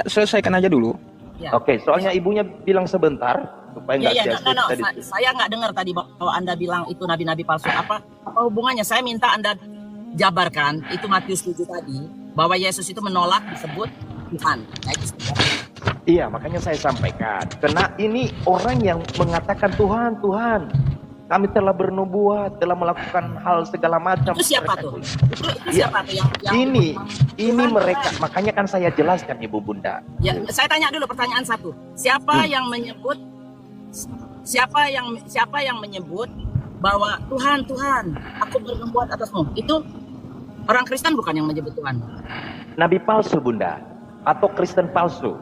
selesaikan aja dulu. Ya. Oke, soalnya ibunya bilang sebentar supaya nggak sia-sia tadi. Saya nggak dengar tadi bahwa Anda bilang itu nabi-nabi palsu. Apa hubungannya? Saya minta Anda jabarkan itu Matius 7 tadi bahwa Yesus itu menolak disebut Tuhan. Nah, itu Iya, makanya saya sampaikan. Karena ini orang yang mengatakan Tuhan, Tuhan, kami telah bernubuat, telah melakukan hal segala macam. Itu siapa tuh? Itu siapa tuh yang ini Tuhan, mereka, makanya kan saya jelaskan Ibu Bunda. Ya, saya tanya dulu pertanyaan satu. Siapa yang menyebut bahwa Tuhan, aku bernubuat atasmu? Itu orang Kristen bukan yang menyebut Tuhan. Nabi palsu Bunda, atau Kristen palsu.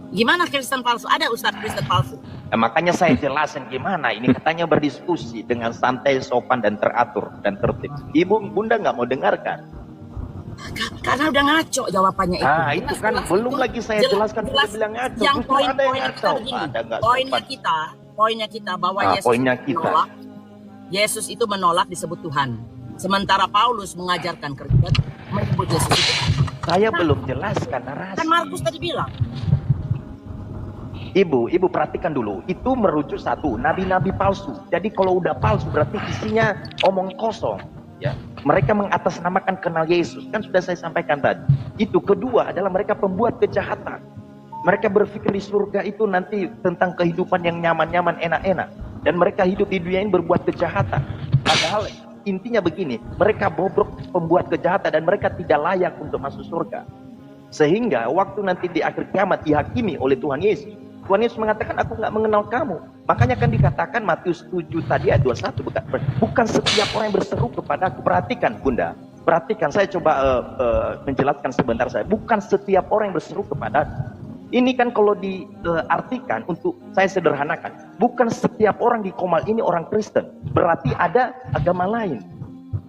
Gimana Kristen palsu? Ada Ustadz Kristen palsu. Nah, makanya saya jelasin gimana. Ini katanya berdiskusi dengan santai, sopan, dan teratur dan tertib. Ibu Bunda nggak mau dengarkan. Karena udah ngaco jawabannya itu. Ah, itu kan belum lagi saya jelaskan. Sudah bilang ngaco. Yang Justru ada yang poinnya ngaco. kita begini. Ada nggak Poinnya kita bahwa Yesus itu menolak disebut Tuhan. Sementara Paulus mengajarkan Kristen menyebut Yesus itu. Saya belum jelaskan narasi. Kan Markus tadi bilang. Ibu perhatikan dulu. Itu merujuk satu, nabi-nabi palsu. Jadi kalau udah palsu berarti isinya omong kosong. Ya, mereka mengatasnamakan kenal Yesus. Kan sudah saya sampaikan tadi. Itu kedua adalah mereka pembuat kejahatan. Mereka berpikir di surga itu nanti tentang kehidupan yang nyaman-nyaman, enak-enak. Dan mereka hidup di dunia ini berbuat kejahatan. Padahal intinya begini, mereka bobrok pembuat kejahatan dan mereka tidak layak untuk masuk surga. Sehingga waktu nanti di akhir kiamat dihakimi oleh Tuhan Yesus. Tuhan Yesus mengatakan, aku nggak mengenal kamu. Makanya kan dikatakan Matius 7 tadi ayat 21. Bukan setiap orang yang berseru kepada aku. Perhatikan Bunda. Perhatikan, saya coba menjelaskan sebentar saya. Bukan setiap orang yang berseru kepada aku. Ini kan kalau diartikan untuk saya sederhanakan. Bukan setiap orang di Komal ini orang Kristen. Berarti ada agama lain.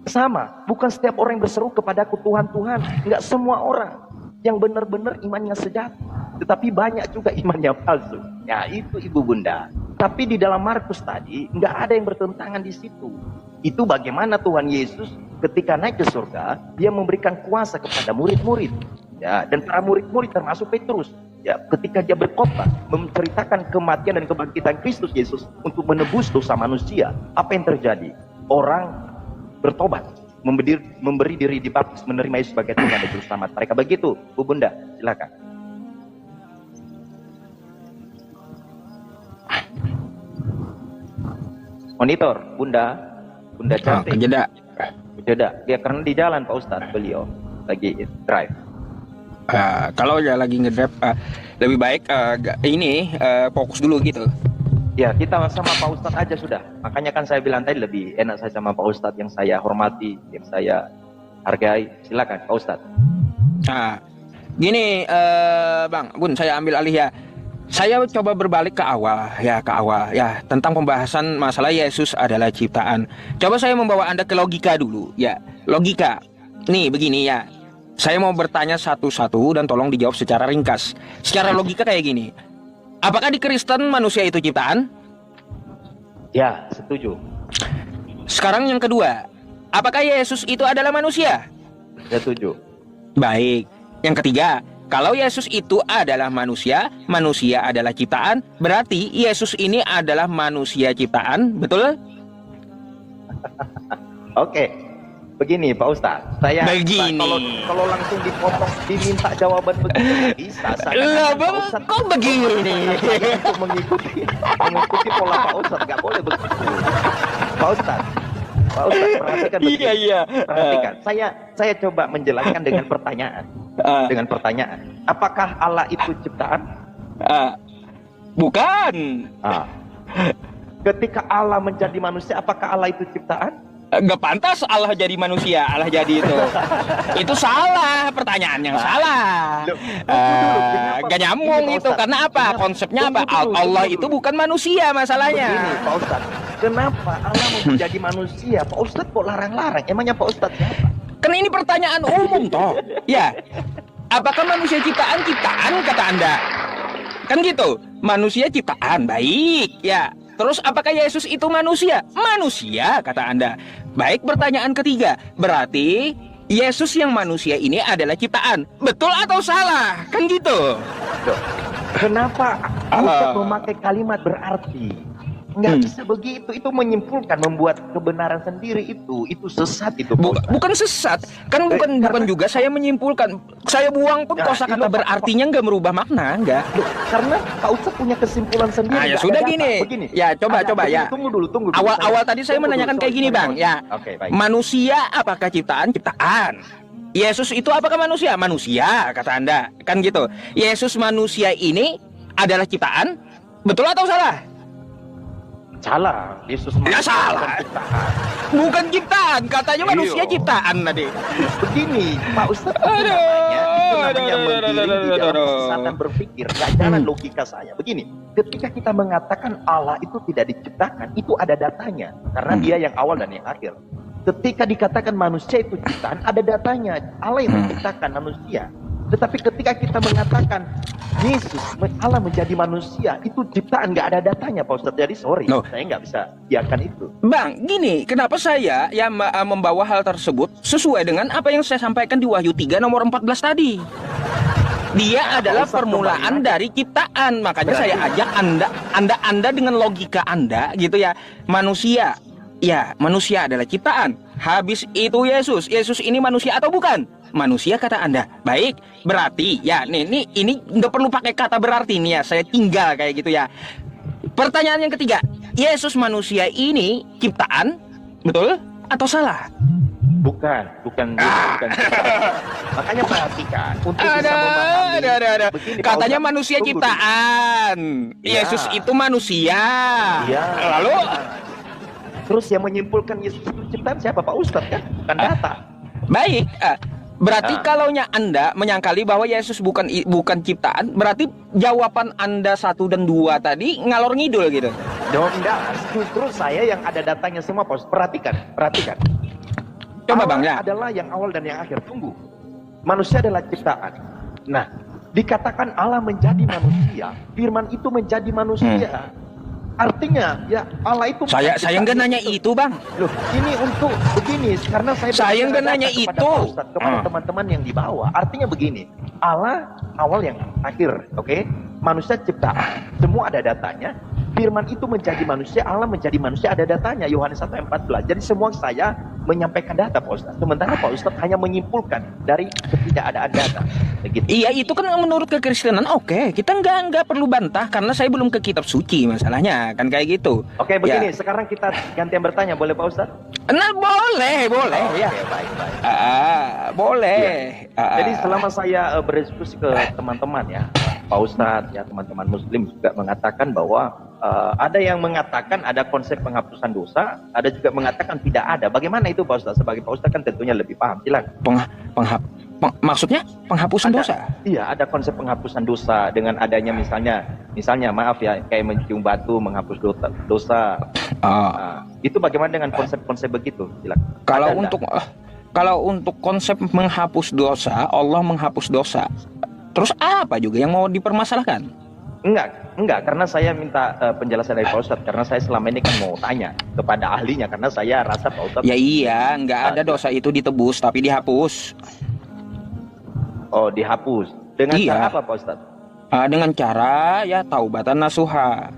Sama. Bukan setiap orang yang berseru kepada aku Tuhan, Tuhan. Nggak semua orang yang benar-benar imannya sejati. Tetapi banyak juga imannya palsu. Ya itu Ibu Bunda. Tapi di dalam Markus tadi nggak ada yang bertentangan di situ. Itu bagaimana Tuhan Yesus ketika naik ke surga, dia memberikan kuasa kepada murid-murid. Ya, dan para murid-murid termasuk Petrus. Ya, ketika dia berkhotbah menceritakan kematian dan kebangkitan Kristus Yesus untuk menebus dosa manusia, apa yang terjadi? Orang bertobat, memberi diri dibaptis, menerima Yesus sebagai Tuhan dan Juru Selamat mereka. Begitu, Bu Bunda, silakan. Monitor, Bunda cantik. Jeda. Dia karena di jalan Pak Ustadz, beliau lagi drive. Kalau ya lagi ngedrive, lebih baik fokus dulu gitu. Ya, kita sama Pak Ustadz aja sudah. Makanya kan saya bilang tadi lebih enak saya sama Pak Ustadz yang saya hormati, yang saya hargai. Silakan Pak Ustadz. Gini Bang, Bun, saya ambil alih ya. Saya coba berbalik ke awal ya, tentang pembahasan masalah Yesus adalah ciptaan. Coba saya membawa Anda ke logika dulu ya. Logika. Nih begini ya. Saya mau bertanya satu-satu dan tolong dijawab secara ringkas. Secara logika kayak gini. Apakah di Kristen manusia itu ciptaan? Ya, setuju. Sekarang yang kedua, apakah Yesus itu adalah manusia? Setuju. Baik. Yang ketiga, kalau Yesus itu adalah manusia, manusia adalah ciptaan, berarti Yesus ini adalah manusia ciptaan, betul? Oke, begini Pak Ustadz, saya kalau langsung dipotong diminta jawaban begitu nggak bisa. Lah, kok begini? Untuk mengikuti pola Pak Ustadz nggak boleh begitu. Pak Ustadz perhatikan begini. Iya. Perhatikan. Saya coba menjelaskan dengan pertanyaan. Apakah Allah itu ciptaan? Bukan. Ah. Ketika Allah menjadi manusia, apakah Allah itu ciptaan? Nggak pantas Allah jadi manusia, Allah jadi itu. Itu salah, pertanyaan yang salah. Loh, tunggu dulu, Nggak nyambung Pak itu, Ustadz. karena apa? Konsepnya apa? Tunggu dulu, Allah tunggu itu dulu. bukan manusia masalahnya. Begini, Pak Ustadz. Kenapa Allah mau menjadi manusia? Pak Ustadz kok larang-larang? Emangnya Pak Ustadz siapa? Kan ini pertanyaan umum toh. Ya. Apakah manusia ciptaan? Ciptaan kata Anda. Kan gitu. Manusia ciptaan, baik. Ya. Terus apakah Yesus itu manusia? Manusia kata Anda. Baik, pertanyaan ketiga. Berarti Yesus yang manusia ini adalah ciptaan. Betul atau salah? Kan gitu. Loh, kenapa Ustadz memakai kalimat berarti? Nggak bisa begitu. Itu menyimpulkan, membuat kebenaran sendiri itu sesat itu. Pak Ustadz. Bukan sesat. Kan bukan juga saya menyimpulkan. Saya buang pun Nah, kosakata itu berartinya nggak merubah makna, enggak. Loh, karena Pak Ustadz punya kesimpulan sendiri. Ah, ya nggak sudah ada gini. data. Begini. Ya, coba Begini, ya. Tunggu dulu. Awal tadi saya menanyakan kayak gini, Bang. Ya. Oke, baik. Manusia apakah ciptaan? Ciptaan. Yesus itu apakah manusia? Manusia, kata Anda. Kan gitu. Yesus manusia ini adalah ciptaan? Betul atau salah? Salah. Yesus Ya, manusia salah. bukan ciptaan. Bukan ciptaan, katanya manusia Iyo. ciptaan tadi. Begini, Pak Ustadz, itu namanya menggiring di dalam kesesatan berpikir, nggak jalan logika saya. Begini, ketika kita mengatakan Allah itu tidak diciptakan, itu ada datanya, karena Dia yang awal dan yang akhir. Ketika dikatakan manusia itu ciptaan, ada datanya, Allah yang menciptakan manusia. Tetapi ketika kita mengatakan Yesus, Allah menjadi manusia, itu ciptaan, nggak ada datanya, Pak Ustadz. Jadi sorry, No. saya nggak bisa biarkan itu. Bang, gini, kenapa saya membawa hal tersebut sesuai dengan apa yang saya sampaikan di Wahyu 3 nomor 14 tadi. Dia adalah Ustadz, permulaan kembali dari ciptaan. Makanya saya ajak Anda dengan logika Anda gitu ya. Manusia. Ya, manusia adalah ciptaan. Habis itu Yesus. Yesus ini manusia atau bukan? Manusia kata Anda. Baik, berarti ya ini nggak perlu pakai kata berarti nih ya. Saya tinggal kayak gitu ya. Pertanyaan yang ketiga, Yesus manusia ini ciptaan, betul atau salah? Bukan. Makanya perhatikan untuk bisa memahami. Ada. Begini, Pak Katanya Ustadz, manusia tunggu ciptaan. Iya. Yesus itu manusia. Iya. Lalu Terus yang menyimpulkan Yesus itu ciptaan siapa, Pak Ustadz kan? Bukan data. baik, berarti Ah. kalaunya Anda menyangkali bahwa Yesus bukan ciptaan, berarti jawaban Anda 1 dan 2 tadi ngalor ngidul gitu. Enggak, justru saya yang ada datanya semua, Pak Ustadz. Perhatikan. Coba Allah Bang ya. adalah yang awal dan yang akhir. Tunggu. Manusia adalah ciptaan. Nah, dikatakan Allah menjadi manusia, firman itu menjadi manusia. Artinya, ya Allah itu Saya nggak nanya itu, Bang. Loh, ini untuk begini karena saya Saya nggak berbicara nanya data kepada itu. Pak Ustadz, kepada teman-teman yang di bawah. Artinya begini, Allah awal yang akhir, oke? Manusia ciptaan, semua ada datanya. Firman itu menjadi manusia, Allah menjadi manusia, ada datanya. Yohanes 1:14. Jadi semua saya menyampaikan data, Pak Ustadz. Sementara Pak Ustadz hanya menyimpulkan dari ketidakadaan data. Begitu. Iya, itu kan menurut kekristenan. Oke, kita nggak perlu bantah karena saya belum ke kitab suci masalahnya, kan kayak gitu. Oke, begini. Ya. Sekarang kita gantian bertanya, boleh Pak Ustadz? Nah, boleh Oke, ya. baik. Boleh. Jadi selama saya berdiskusi ke teman-teman ya, Pak Ustadz, ya teman-teman Muslim juga mengatakan bahwa ada yang mengatakan ada konsep penghapusan dosa, ada juga mengatakan tidak ada. Bagaimana itu Pak Ustadz? Sebagai Pak Ustadz kan tentunya lebih paham. Silakan. Maksudnya penghapusan dosa? Iya, ada konsep penghapusan dosa dengan adanya misalnya maaf ya, kayak mencium batu menghapus dosa. Itu bagaimana dengan konsep-konsep begitu? Silakan. Kalau untuk konsep menghapus dosa, Allah menghapus dosa. Terus apa juga yang mau dipermasalahkan? Enggak, karena saya minta penjelasan dari Pak Ustadz, karena saya selama ini kan mau tanya kepada ahlinya, karena saya rasa Pak Ustadz. Ya iya, nggak ada dosa itu ditebus, tapi dihapus. Oh, dihapus. Dengan Iya. cara apa Pak Ustadz? Dengan cara ya taubatan nasuha.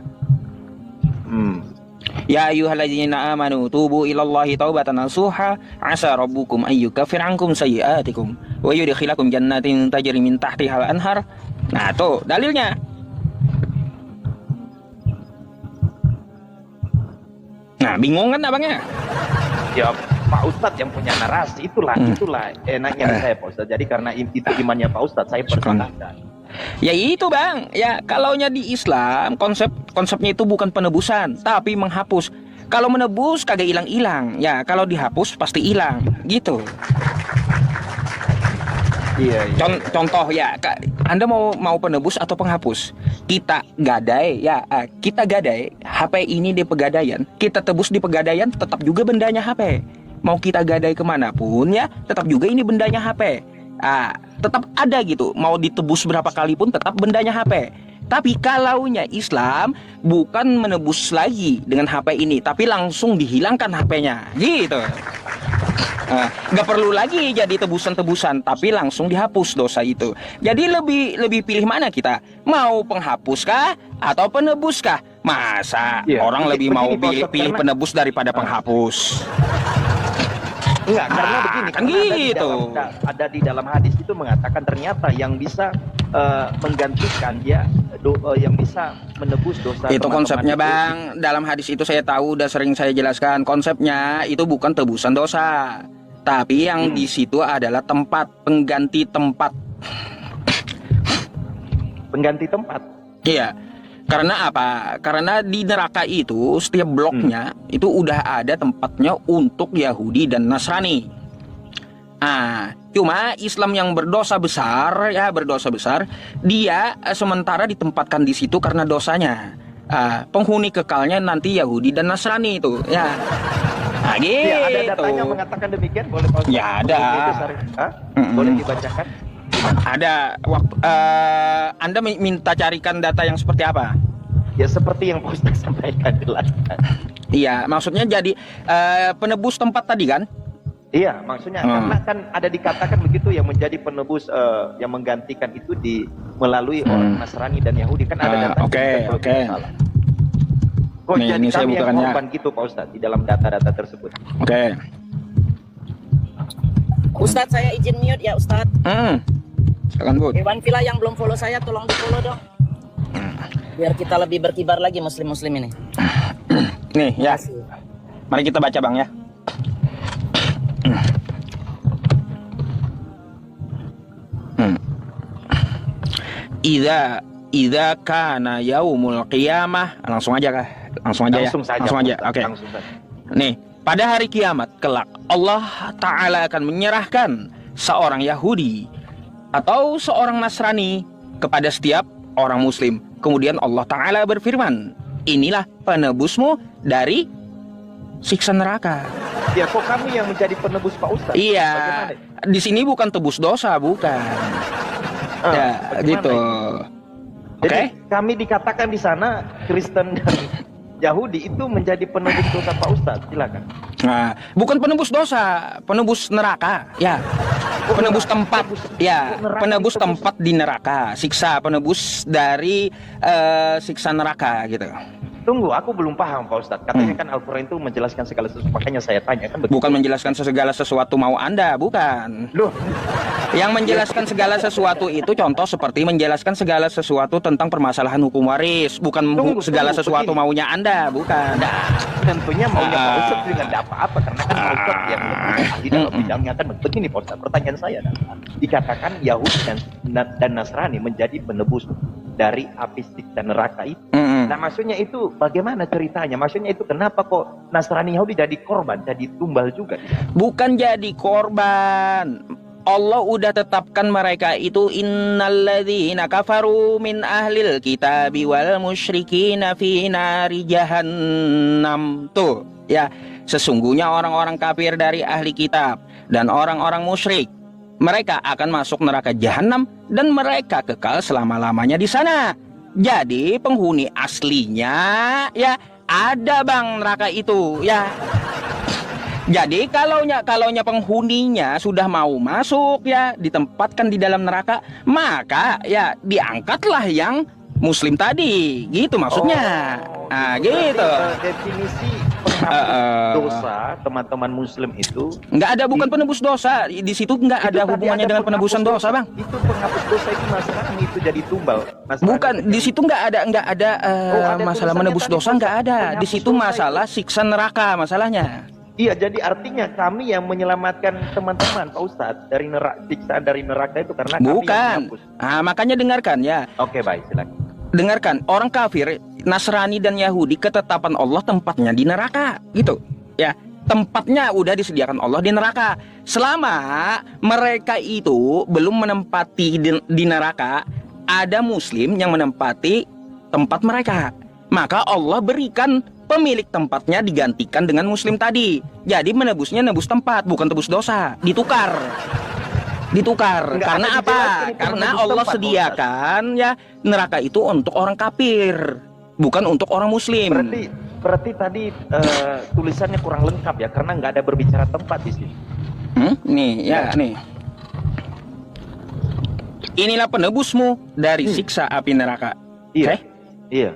Ya ayyuhalladzina amanu tubu ilallahi taubatan nasuha asa rabbukum ayyukaffir ankum sayyi'atikum wa yudkhilakum jannatin tajri min tahtihal anhar. Nah, tuh dalilnya. Nah, bingung kan abangnya? Ya, Pak Ustadz yang punya narasi, itulah enaknya di saya Pak Ustadz. Jadi karena itu imannya Pak Ustadz, saya persilahkan. Ya itu bang, ya kalaunya di Islam konsepnya itu bukan penebusan, tapi menghapus. Kalau menebus kagak hilang-hilang, ya kalau dihapus pasti hilang, gitu. Iya. Contoh ya, Anda mau penebus atau penghapus? Kita gadai HP ini di pegadaian, kita tebus di pegadaian, tetap juga bendanya HP. Mau kita gadai kemanapun ya, tetap juga ini bendanya HP. Tetap ada gitu. Mau ditebus berapa kali pun tetap bendanya HP. Tapi kalaunya Islam bukan menebus lagi dengan HP ini, tapi langsung dihilangkan HP-nya, gitu. Nggak perlu lagi jadi tebusan-tebusan, tapi langsung dihapus dosa itu. Jadi lebih pilih mana kita? Mau penghapus kah atau penebus kah? Masa orang lebih mau pilih penebus daripada penghapus? Enggak, karena begini, kan gitu. Ada di dalam hadis itu mengatakan ternyata yang bisa menggantikan yang bisa menebus dosa. Itu konsepnya bang. Dalam hadis itu saya tahu, udah sering saya jelaskan. Konsepnya itu bukan tebusan dosa, tapi yang di situ adalah tempat, pengganti tempat. Pengganti tempat. Iya. Karena apa? Karena di neraka itu setiap bloknya itu udah ada tempatnya untuk Yahudi dan Nasrani. Cuma Islam yang berdosa besar, dia sementara ditempatkan di situ karena dosanya. Penghuni kekalnya nanti Yahudi dan Nasrani itu, ya. Gitu. Ya, ada datanya mengatakan demikian, boleh Pak? Ya ada. Boleh dibacakan? Ada. Anda minta carikan data yang seperti apa? Ya seperti yang Pak Ustaz sampaikan jelas. Iya, maksudnya jadi penebus tempat tadi kan? Iya, maksudnya karena kan ada dikatakan begitu yang menjadi penebus yang menggantikan itu melalui orang Nasrani dan Yahudi kan ada data. Oke. Kok jadi ini saya kami yang bukannya korban gitu Pak Ustaz di dalam data-data tersebut. Oke. Ustadz saya izin mute ya Ustadz. Silakan Bud. Hewan Villa yang belum follow saya tolong di follow dong. Biar kita lebih berkibar lagi muslim-muslim ini. Nih ya. Mari kita baca bang ya. Idza kana yaumul qiyamah, langsung aja kah? Langsung aja. Oke. Nih, pada hari kiamat kelak Allah Ta'ala akan menyerahkan seorang Yahudi atau seorang Nasrani kepada setiap orang Muslim. Kemudian Allah Ta'ala berfirman, inilah penebusmu dari siksa neraka. Ya, kok kami yang menjadi penebus Pak Ustaz? Iya, di sini bukan tebus dosa, bukan. Ya, gitu. Jadi kami dikatakan di sana Kristen dan Yahudi itu menjadi penebus dosa Pak Ustaz, silakan. Nah, bukan penebus dosa, penebus neraka, ya. Penebus tempat, ya. Penebus tempat di neraka, siksa, penebus dari siksa neraka, gitu. Tunggu, aku belum paham Pak Ustadz. Katanya kan Al-Quran itu menjelaskan segala sesuatu. Makanya saya tanya kan begitu. Bukan menjelaskan segala sesuatu mau Anda, bukan. Loh. Yang menjelaskan segala sesuatu itu contoh seperti menjelaskan segala sesuatu tentang permasalahan hukum waris. Bukan segala sesuatu begini. Maunya Anda, bukan. Nah, tentunya maunya Pak Ustadz juga tidak apa-apa. Karena kan Pak Ustadz yang di dalam bidangnya kan begini Pak Ustadz. Pertanyaan saya adalah, dikatakan Yahudi dan Nasrani menjadi penebus dari api siksa neraka itu. Nah maksudnya itu bagaimana ceritanya? Maksudnya itu kenapa kok Nasrani Yahudi jadi korban, jadi tumbal juga? Bukan jadi korban. Allah udah tetapkan mereka itu innalladzina kafaru min ahlil kitabi wal musyrikina fi nari jahannam. Tuh, ya, sesungguhnya orang-orang kafir dari ahli kitab dan orang-orang musyrik, mereka akan masuk neraka jahanam dan mereka kekal selama-lamanya di sana. Jadi penghuni aslinya ya ada bang neraka itu ya. Jadi kalaunya penghuninya sudah mau masuk ya ditempatkan di dalam neraka, maka ya diangkatlah yang muslim tadi, gitu maksudnya. Nah gitu. Definisi penghapus dosa teman-teman muslim itu nggak ada, bukan penebus dosa di situ, nggak ada hubungannya dengan penebusan dosa bang. Itu penghapus dosa itu Nasrani itu jadi tumbal. Bukan, di situ nggak ada masalah menebus dosa, nggak ada. Di situ masalah siksa neraka masalahnya. Iya, jadi artinya kami yang menyelamatkan teman-teman Pak Ustadz dari siksaan dari neraka itu karena kami yang Bukan. menghapus. Makanya dengarkan ya. Oke, baik, silakan. Dengarkan, orang kafir, Nasrani dan Yahudi, ketetapan Allah tempatnya di neraka, gitu. Ya, tempatnya udah disediakan Allah di neraka. Selama mereka itu belum menempati di neraka, ada muslim yang menempati tempat mereka. Maka Allah berikan pemilik tempatnya digantikan dengan muslim tadi. Jadi menebusnya nebus tempat, bukan tebus dosa. Ditukar. Enggak, Karena ada apa? dijelaskan itu Karena menebus Allah tempat, sediakan ya neraka itu untuk orang kafir, bukan untuk orang muslim. Berarti tadi tulisannya kurang lengkap ya, karena nggak ada berbicara tempat di sini. Nih, nih. Inilah penebusmu dari siksa api neraka. Iya. Oke? Iya.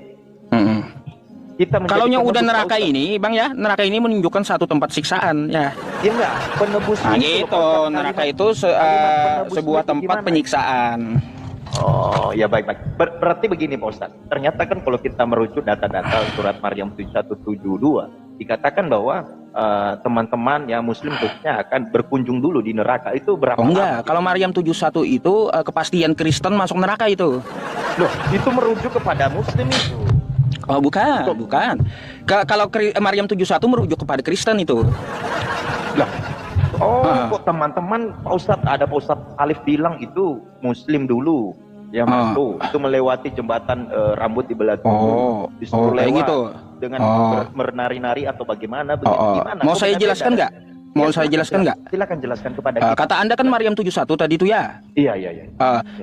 Kita menjadi Kalau yang udah penebus, neraka Pak Ustadz. ini, Bang ya, neraka ini menunjukkan satu tempat siksaan ya. Ya enggak, penebus Nah itu, gitu, Pak Ustadz, neraka kalimat- itu kalimat penebus sebuah itu tempat gimana? penyiksaan. Oh, ya baik-baik. Berarti begini Pak Ustadz. Ternyata kan kalau kita merujuk data-data surat Maryam 7172, dikatakan bahwa teman-teman yang muslim khususnya akan berkunjung dulu di neraka. Itu berapa Oh lama? enggak, kalau Maryam 71 itu kepastian Kristen masuk neraka itu. Loh, itu merujuk kepada muslim itu. Oh bukan. Kalau Maryam 71 merujuk kepada Kristen itu. Lah, kok teman-teman Pak Ustadz, ada Pak Ustadz Alif bilang itu muslim dulu yang masuk, itu melewati jembatan rambut di belah dulu, disuruh kayak lewat gitu. dengan bernari-nari atau bagaimana, gimana? Mau Kok saya beda-beda? jelaskan nggak? Mau saya jelaskan nggak? Silakan jelaskan kepada kita. Kata Anda kan Maryam 71 tadi itu ya. Iya.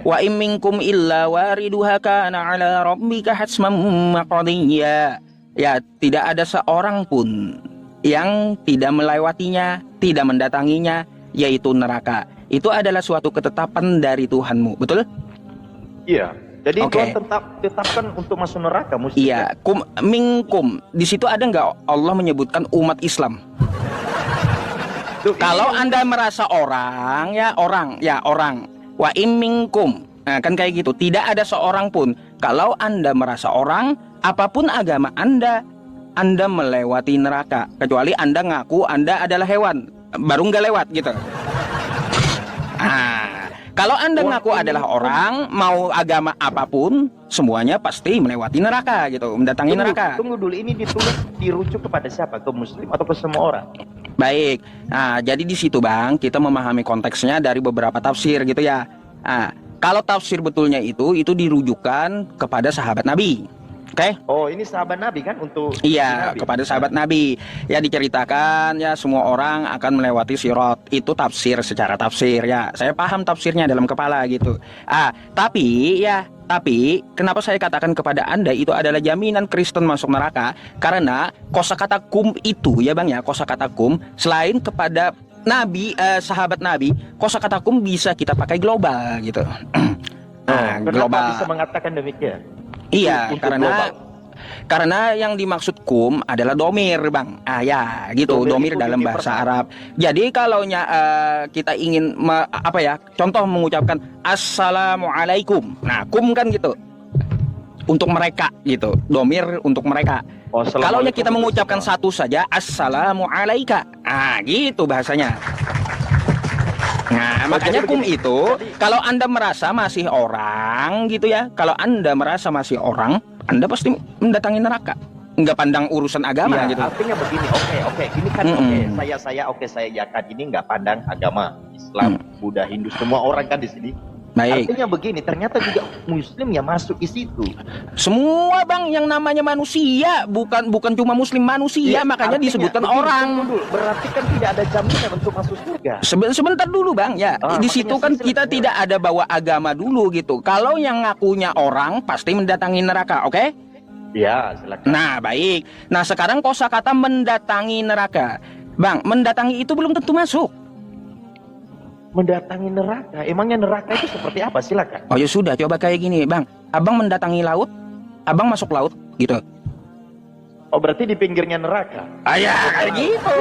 Wa im minkum illa wariduha kana ala rabbika hatman maqdiyya. Ya, tidak ada seorang pun yang tidak melewatinya, tidak mendatanginya, yaitu neraka. Itu adalah suatu ketetapan dari Tuhanmu, betul? Iya. Jadi Oke. Tuhan tetapkan untuk masuk neraka muslim. Iya, minkum. Di situ ada nggak Allah menyebutkan umat Islam? Tuh, Kalau ini- Anda merasa orang. Wa im minkum. Nah, kan kayak gitu. Tidak ada seorang pun. Kalau Anda merasa orang, apapun agama Anda melewati neraka. Kecuali Anda ngaku Anda adalah hewan, baru nggak lewat gitu. Kalau Anda ngaku adalah orang, mau agama apapun, semuanya pasti melewati neraka gitu, mendatangi neraka. Tunggu dulu, ini dirujuk kepada siapa? Ke muslim atau ke semua orang? Baik. Nah, jadi di situ Bang, kita memahami konteksnya dari beberapa tafsir gitu ya. Nah, kalau tafsir betulnya itu dirujukan kepada sahabat Nabi. Oke? Oh, ini sahabat Nabi kan untuk Iya, Nabi. kepada sahabat Nabi. Ya diceritakan ya semua orang akan melewati sirat. Itu tafsir secara tafsir ya. Saya paham tafsirnya dalam kepala gitu. Tapi kenapa saya katakan kepada Anda itu adalah jaminan Kristen masuk neraka? Karena kosakata kum itu ya Bang ya, kosakata kum selain kepada Nabi, sahabat Nabi, kosakata kum bisa kita pakai global gitu. Kenapa Global. bisa mengatakan demikian? Iya, Untuk karena global. Karena yang dimaksud kum adalah domir, Bang. Ya, gitu, domir itu dalam di bahasa kiper. Arab. Jadi kalau kita ingin contoh mengucapkan assalamualaikum. Nah, kum kan gitu. Untuk mereka gitu. Domir untuk mereka. Oh, Kalau assalamualaikum kita itu mengucapkan semua. satu saja assalamualaika. Gitu bahasanya. Nah, makanya jadi kum begini. itu kalau Anda merasa masih orang gitu ya, kalau Anda merasa masih orang, Anda pasti mendatangi neraka. Nggak pandang urusan agama Iya, gitu. artinya begini. Oke. Ini kan saya yakan ini nggak pandang agama Islam, Buddha, Hindu, semua orang kan di sini. Baik. Artinya begini, ternyata juga muslim yang masuk di situ. Semua Bang yang namanya manusia, bukan cuma muslim manusia, makanya Artinya, disebutkan begini, orang. tunggu dulu. Berarti kan tidak ada jaminan untuk masuk surga. Sebentar dulu Bang ya. Di situ kan kita tidak ada bawa agama dulu gitu. Kalau yang ngakunya orang pasti mendatangi neraka, oke? Ya, silakan. Nah, baik. Nah, sekarang kosakata mendatangi neraka. Bang, mendatangi itu belum tentu masuk. Mendatangi neraka. Emangnya neraka itu seperti apa? Silakan. Oh ya sudah, coba kayak gini, Bang. Abang mendatangi laut, abang masuk laut, gitu. Oh, berarti di pinggirnya neraka. Ya, kayak gitu.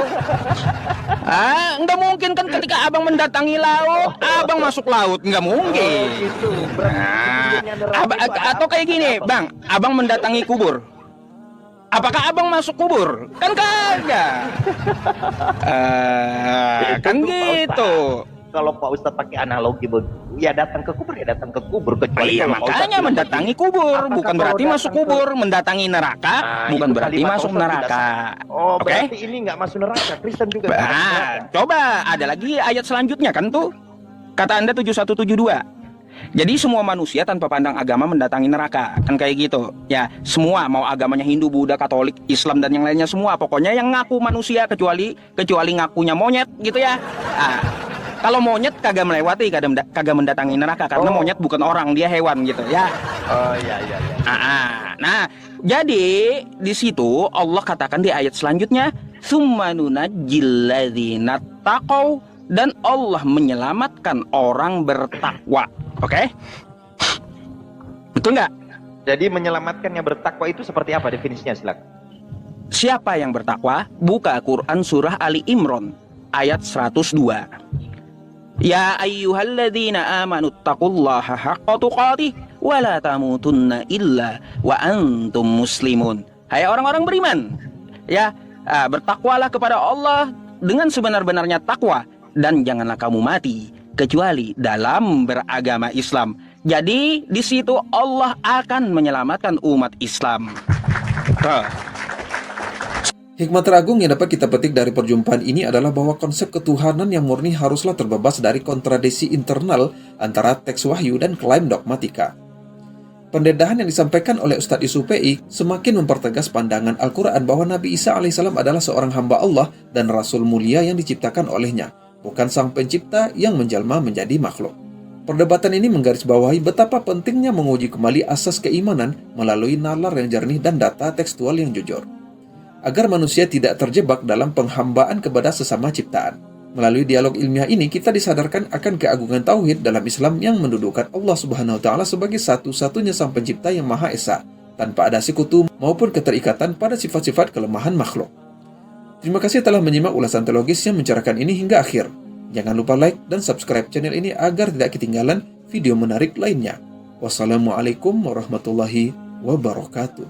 Nggak mungkin kan ketika abang mendatangi laut, abang masuk laut, nggak mungkin. Oh, gitu. Berarti di pinggirnya neraka itu ada Atau kayak gini, apa? Bang, abang mendatangi kubur. Apakah abang masuk kubur? Kan kagak. Kan Itu, Pak gitu. Ustadz. Kalau Pak Ustadz pakai analogi begitu, ya datang ke kubur, ya datang ke kubur. Kecuali Iya, kalau Pak Ustadz makanya bilang mendatangi begini, kubur apakah bukan kalau berarti masuk datang kubur, mendatangi neraka Nah, bukan itu berarti kalimat masuk Ustadz tidak neraka. Oh, Oke? berarti ini nggak masuk neraka. Kristen juga nggak masuk Nah, neraka. coba ada lagi ayat selanjutnya kan tuh. Kata Anda 7172. Jadi semua manusia tanpa pandang agama mendatangi neraka. Kan kayak gitu. Ya, semua mau agamanya Hindu, Buddha, Katolik, Islam dan yang lainnya semua. Pokoknya yang ngaku manusia kecuali ngakunya monyet gitu ya. Ah, kalau monyet kagak melewati, kagak mendatangi neraka karena Oh. monyet bukan orang, dia hewan gitu ya. Oh iya. Nah, jadi di situ Allah katakan di ayat selanjutnya, "Tsumma nunajjil ladzina taqaw," dan Allah menyelamatkan orang bertakwa. Oke? Betul nggak? Jadi menyelamatkan yang bertakwa itu seperti apa definisinya, silakan? Siapa yang bertakwa? Buka Quran surah Ali Imran ayat 102. Ya ayyuhalladzina amanu taqullaha haqqa tuqatih wa la tamutunna illa wa antum muslimun. Hai orang-orang beriman, ya, bertakwalah kepada Allah dengan sebenar-benarnya takwa dan janganlah kamu mati kecuali dalam beragama Islam. Jadi di situ Allah akan menyelamatkan umat Islam. Hikmah teragung yang dapat kita petik dari perjumpaan ini adalah bahwa konsep ketuhanan yang murni haruslah terbebas dari kontradiksi internal antara teks wahyu dan klaim dogmatika. Pendedahan yang disampaikan oleh Ustadz Yusuf PI semakin mempertegas pandangan Al-Quran bahwa Nabi Isa alaihissalam adalah seorang hamba Allah dan Rasul mulia yang diciptakan olehnya, bukan sang pencipta yang menjelma menjadi makhluk. Perdebatan ini menggarisbawahi betapa pentingnya menguji kembali asas keimanan melalui nalar yang jernih dan data tekstual yang jujur, agar manusia tidak terjebak dalam penghambaan kepada sesama ciptaan. Melalui dialog ilmiah ini, kita disadarkan akan keagungan tauhid dalam Islam yang mendudukan Allah Subhanahu wa Ta'ala sebagai satu-satunya sang pencipta yang Maha Esa, tanpa ada sekutu maupun keterikatan pada sifat-sifat kelemahan makhluk. Terima kasih telah menyimak ulasan teologis yang mencerahkan ini hingga akhir. Jangan lupa like dan subscribe channel ini agar tidak ketinggalan video menarik lainnya. Wassalamualaikum warahmatullahi wabarakatuh.